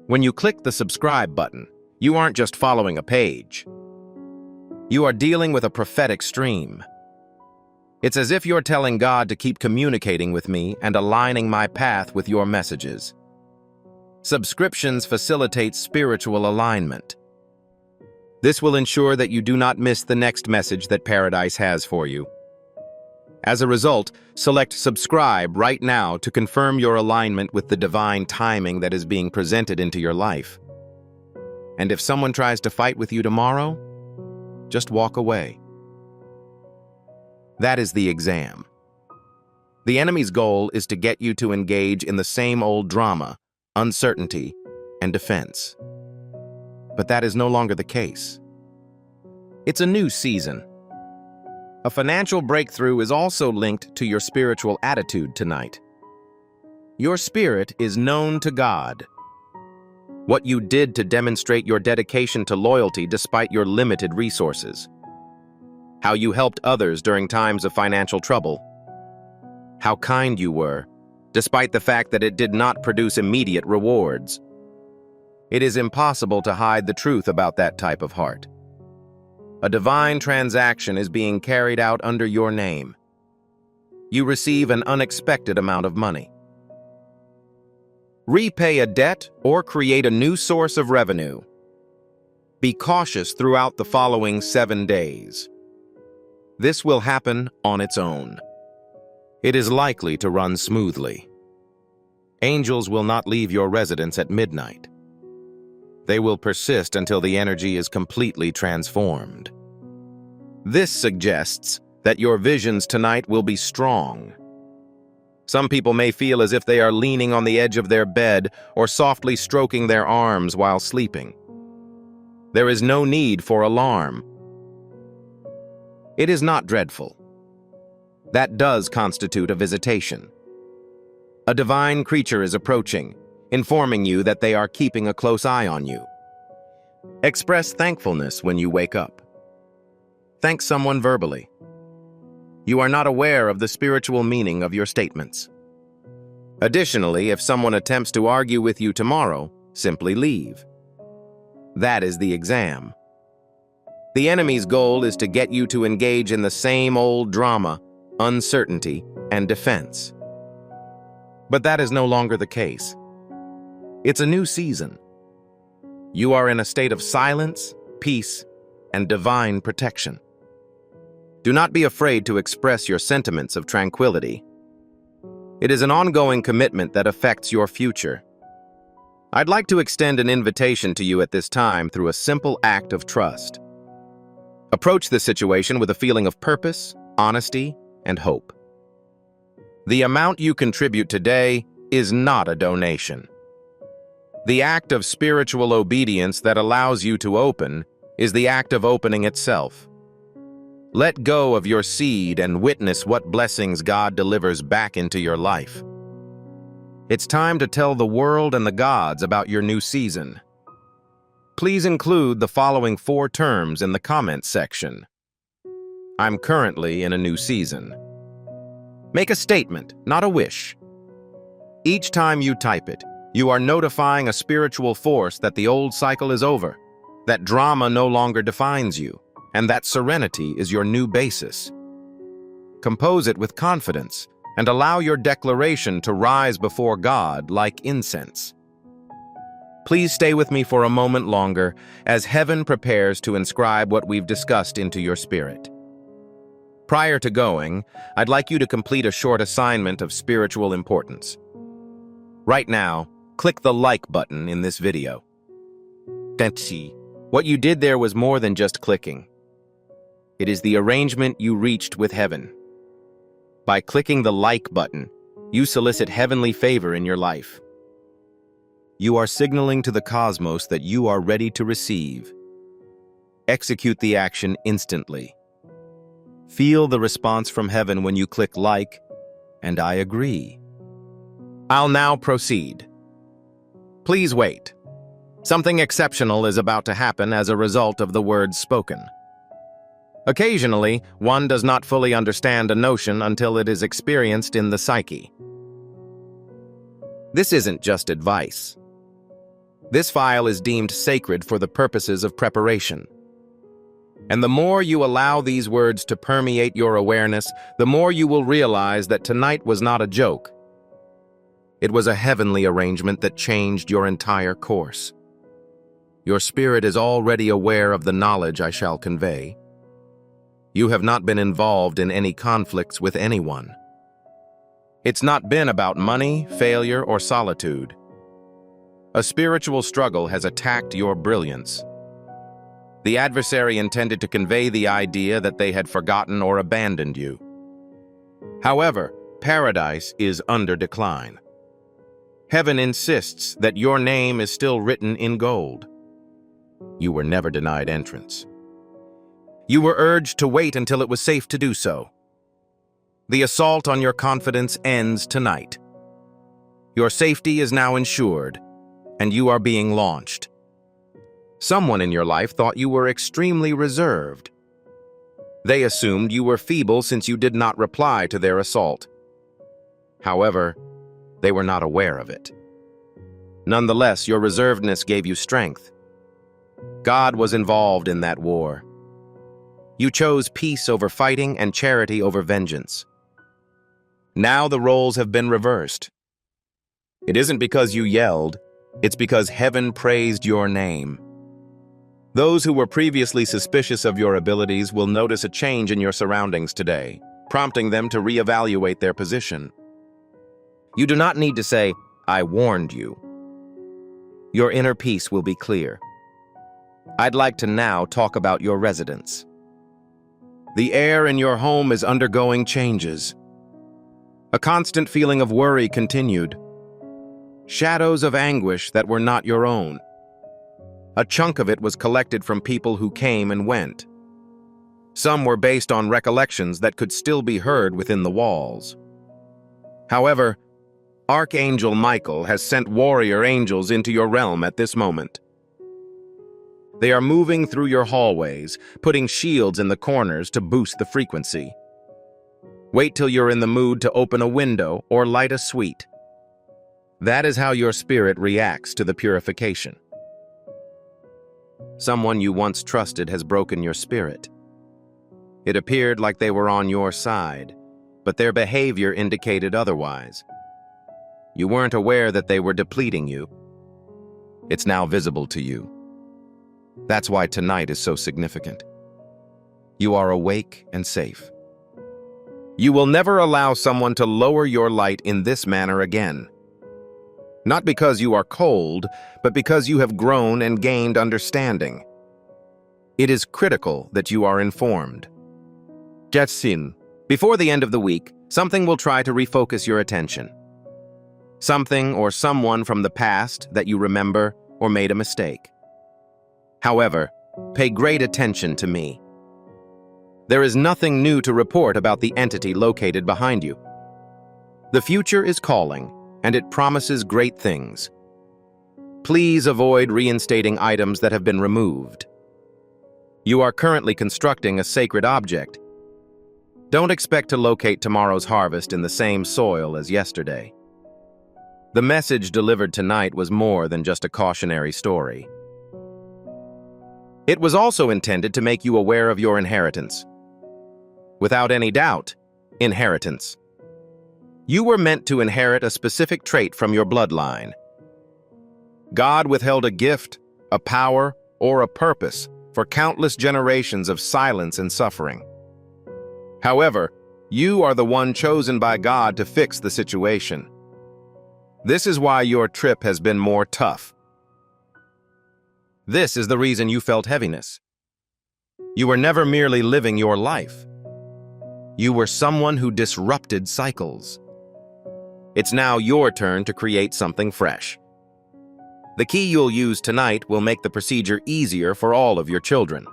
When you click the subscribe button, you aren't just following a page. You are dealing with a prophetic stream. It's as if you're telling God to keep communicating with me and aligning my path with your messages. Subscriptions facilitate spiritual alignment. This will ensure that you do not miss the next message that Paradise has for you. As a result, select subscribe right now to confirm your alignment with the divine timing that is being presented into your life. And if someone tries to fight with you tomorrow, just walk away. That is the exam. The enemy's goal is to get you to engage in the same old drama, uncertainty, and defense. But that is no longer the case. It's a new season. A financial breakthrough is also linked to your spiritual attitude tonight. Your spirit is known to God. What you did to demonstrate your dedication to loyalty despite your limited resources. How you helped others during times of financial trouble. How kind you were, despite the fact that it did not produce immediate rewards. It is impossible to hide the truth about that type of heart. A divine transaction is being carried out under your name. You receive an unexpected amount of money. Repay a debt or create a new source of revenue. Be cautious throughout the following 7 days. This will happen on its own. It is likely to run smoothly. Angels will not leave your residence at midnight. They will persist until the energy is completely transformed. This suggests that your visions tonight will be strong. Some people may feel as if they are leaning on the edge of their bed or softly stroking their arms while sleeping. There is no need for alarm. It is not dreadful. That does constitute a visitation. A divine creature is approaching, informing you that they are keeping a close eye on you. Express thankfulness when you wake up. Thank someone verbally. You are not aware of the spiritual meaning of your statements. Additionally, if someone attempts to argue with you tomorrow, simply leave. That is the exam. The enemy's goal is to get you to engage in the same old drama, uncertainty, and defense. But that is no longer the case. It's a new season. You are in a state of silence, peace, and divine protection. Do not be afraid to express your sentiments of tranquility. It is an ongoing commitment that affects your future. I'd like to extend an invitation to you at this time through a simple act of trust. Approach the situation with a feeling of purpose, honesty, and hope. The amount you contribute today is not a donation. The act of spiritual obedience that allows you to open is the act of opening itself. Let go of your seed and witness what blessings God delivers back into your life. It's time to tell the world and the gods about your new season. Please include the following 4 terms in the comments section. I'm currently in a new season. Make a statement, not a wish. Each time you type it, you are notifying a spiritual force that the old cycle is over, that drama no longer defines you, and that serenity is your new basis. Compose it with confidence, and allow your declaration to rise before God like incense. Please stay with me for a moment longer as heaven prepares to inscribe what we've discussed into your spirit. Prior to going, I'd like you to complete a short assignment of spiritual importance. Right now, click the like button in this video. What you did there was more than just clicking. It is the arrangement you reached with heaven. By clicking the like button, you solicit heavenly favor in your life. You are signaling to the cosmos that you are ready to receive. Execute the action instantly. Feel the response from heaven when you click like, and I agree. I'll now proceed. Please wait. Something exceptional is about to happen as a result of the words spoken. Occasionally, one does not fully understand a notion until it is experienced in the psyche. This isn't just advice. This file is deemed sacred for the purposes of preparation. And the more you allow these words to permeate your awareness, the more you will realize that tonight was not a joke. It was a heavenly arrangement that changed your entire course. Your spirit is already aware of the knowledge I shall convey. You have not been involved in any conflicts with anyone. It's not been about money, failure, or solitude. A spiritual struggle has attacked your brilliance. The adversary intended to convey the idea that they had forgotten or abandoned you. However, paradise is under decline. Heaven insists that your name is still written in gold. You were never denied entrance. You were urged to wait until it was safe to do so. The assault on your confidence ends tonight. Your safety is now ensured, and you are being launched. Someone in your life thought you were extremely reserved. They assumed you were feeble since you did not reply to their assault. However, they were not aware of it. Nonetheless, your reservedness gave you strength. God was involved in that war. You chose peace over fighting and charity over vengeance. Now the roles have been reversed. It isn't because you yelled, it's because heaven praised your name. Those who were previously suspicious of your abilities will notice a change in your surroundings today, prompting them to reevaluate their position. You do not need to say, "I warned you." Your inner peace will be clear. I'd like to now talk about your residence. The air in your home is undergoing changes. A constant feeling of worry continued. Shadows of anguish that were not your own. A chunk of it was collected from people who came and went. Some were based on recollections that could still be heard within the walls. However, Archangel Michael has sent warrior angels into your realm at this moment. They are moving through your hallways, putting shields in the corners to boost the frequency. Wait till you're in the mood to open a window or light a sweet. That is how your spirit reacts to the purification. Someone you once trusted has broken your spirit. It appeared like they were on your side, but their behavior indicated otherwise. You weren't aware that they were depleting you. It's now visible to you. That's why tonight is so significant. You are awake and safe. You will never allow someone to lower your light in this manner again. Not because you are cold, but because you have grown and gained understanding. It is critical that you are informed. Jetsin, before the end of the week, something will try to refocus your attention. Something or someone from the past that you remember or made a mistake. However, pay great attention to me. There is nothing new to report about the entity located behind you. The future is calling, and it promises great things. Please avoid reinstating items that have been removed. You are currently constructing a sacred object. Don't expect to locate tomorrow's harvest in the same soil as yesterday. The message delivered tonight was more than just a cautionary story. It was also intended to make you aware of your inheritance. Without any doubt, inheritance. You were meant to inherit a specific trait from your bloodline. God withheld a gift, a power, or a purpose for countless generations of silence and suffering. However, you are the one chosen by God to fix the situation. This is why your trip has been more tough. This is the reason you felt heaviness. You were never merely living your life. You were someone who disrupted cycles. It's now your turn to create something fresh. The key you'll use tonight will make the procedure easier for all of your children.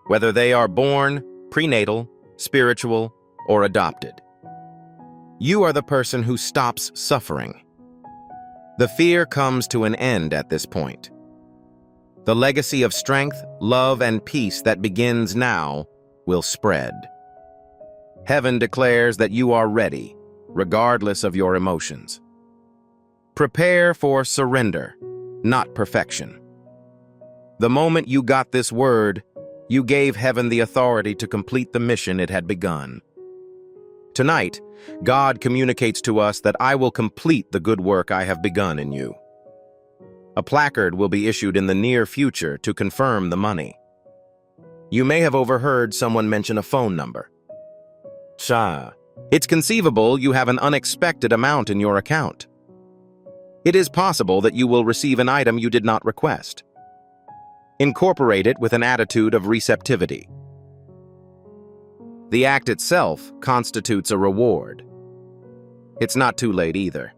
Whether they are born, prenatal, spiritual, or adopted. You are the person who stops suffering. The fear comes to an end at this point. The legacy of strength, love, and peace that begins now will spread. Heaven declares that you are ready, regardless of your emotions. Prepare for surrender, not perfection. The moment you got this word, you gave heaven the authority to complete the mission it had begun. Tonight, God communicates to us that I will complete the good work I have begun in you. A placard will be issued in the near future to confirm the money. You may have overheard someone mention a phone number. It's conceivable you have an unexpected amount in your account. It is possible that you will receive an item you did not request. Incorporate it with an attitude of receptivity. The act itself constitutes a reward. It's not too late either.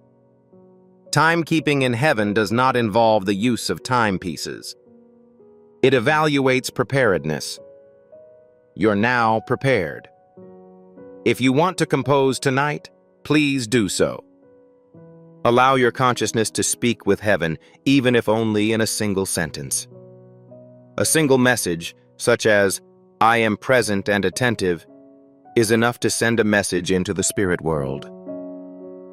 Timekeeping in heaven does not involve the use of timepieces. It evaluates preparedness. You're now prepared. If you want to compose tonight, please do so. Allow your consciousness to speak with heaven, even if only in a single sentence. A single message, such as, "I am present and attentive," is enough to send a message into the spirit world.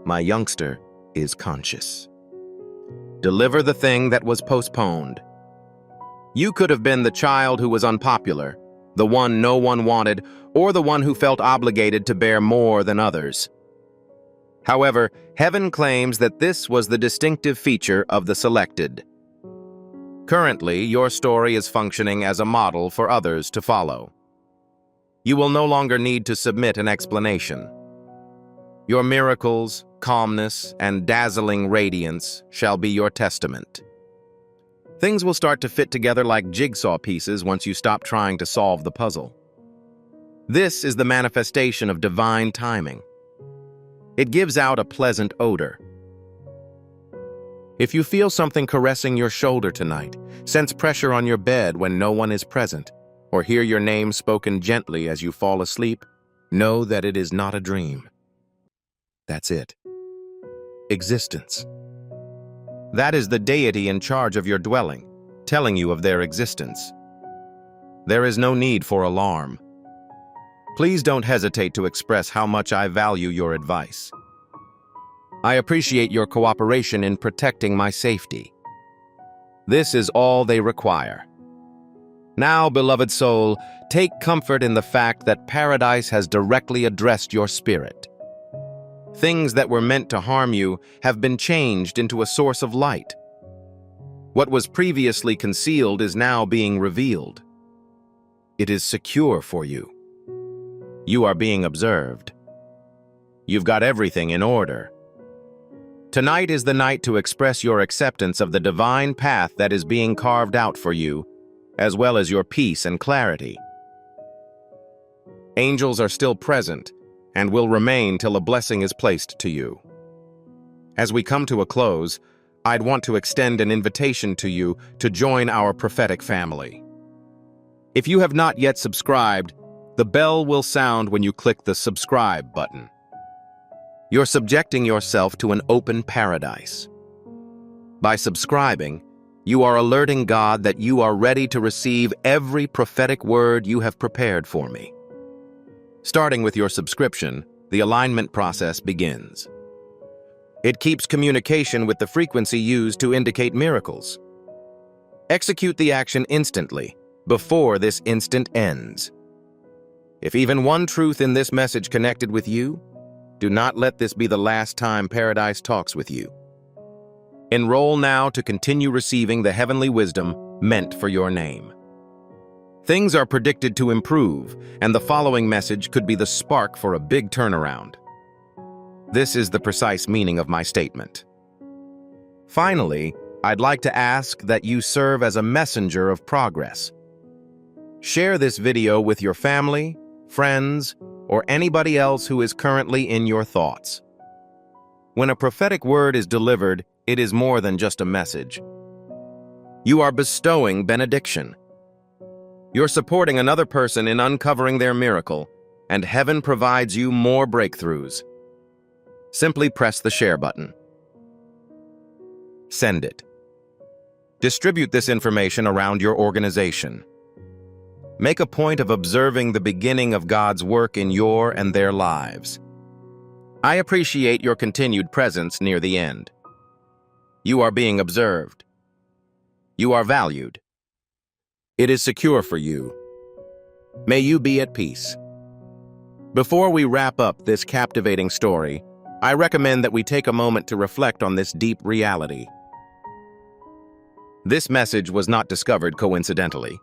My youngster is conscious. Deliver the thing that was postponed. You could have been the child who was unpopular, the one no one wanted, or the one who felt obligated to bear more than others. However, heaven claims that this was the distinctive feature of the selected. Currently, your story is functioning as a model for others to follow. You will no longer need to submit an explanation. Your miracles, calmness, and dazzling radiance shall be your testament. Things will start to fit together like jigsaw pieces once you stop trying to solve the puzzle. This is the manifestation of divine timing. It gives out a pleasant odor. If you feel something caressing your shoulder tonight, sense pressure on your bed when no one is present, or hear your name spoken gently as you fall asleep, know that it is not a dream. That's it. Existence. That is the deity in charge of your dwelling, telling you of their existence. There is no need for alarm. Please don't hesitate to express how much I value your advice. I appreciate your cooperation in protecting my safety. This is all they require. Now, beloved soul, take comfort in the fact that paradise has directly addressed your spirit. Things that were meant to harm you have been changed into a source of light. What was previously concealed is now being revealed. It is secure for you. You are being observed. You've got everything in order. Tonight is the night to express your acceptance of the divine path that is being carved out for you, as well as your peace and clarity. Angels are still present and will remain till a blessing is placed to you. As we come to a close, I'd want to extend an invitation to you to join our prophetic family. If you have not yet subscribed, the bell will sound when you click the subscribe button. You're subjecting yourself to an open paradise. By subscribing, you are alerting God that you are ready to receive every prophetic word you have prepared for me. Starting with your subscription, the alignment process begins. It keeps communication with the frequency used to indicate miracles. Execute the action instantly, before this instant ends. If even one truth in this message connected with you, Do not let this be the last time Paradise talks with you. Enroll now to continue receiving the heavenly wisdom meant for your name. Things are predicted to improve, and the following message could be the spark for a big turnaround. This is the precise meaning of my statement. Finally, I'd like to ask that you serve as a messenger of progress. Share this video with your family, friends, or anybody else who is currently in your thoughts. When a prophetic word is delivered, it is more than just a message. You are bestowing benediction. You're supporting another person in uncovering their miracle, and heaven provides you more breakthroughs. Simply press the share button. Send it. Distribute this information around your organization. Make a point of observing the beginning of God's work in your and their lives. I appreciate your continued presence near the end. You are being observed. You are valued. It is secure for you. May you be at peace. Before we wrap up this captivating story, I recommend that we take a moment to reflect on this deep reality. This message was not discovered coincidentally.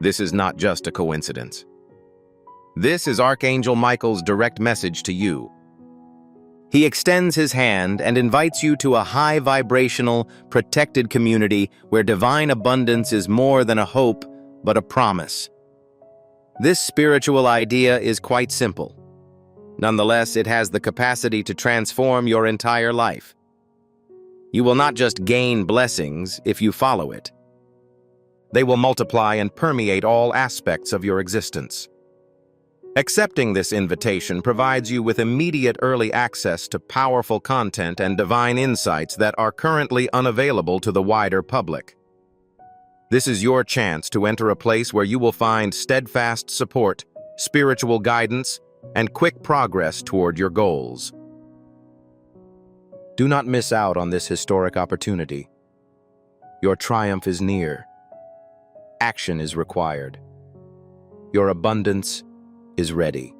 This is not just a coincidence. This is Archangel Michael's direct message to you. He extends his hand and invites you to a high-vibrational, protected community where divine abundance is more than a hope, but a promise. This spiritual idea is quite simple. Nonetheless, it has the capacity to transform your entire life. You will not just gain blessings if you follow it. They will multiply and permeate all aspects of your existence. Accepting this invitation provides you with immediate early access to powerful content and divine insights that are currently unavailable to the wider public. This is your chance to enter a place where you will find steadfast support, spiritual guidance, and quick progress toward your goals. Do not miss out on this historic opportunity. Your triumph is near. Action is required. Your abundance is ready.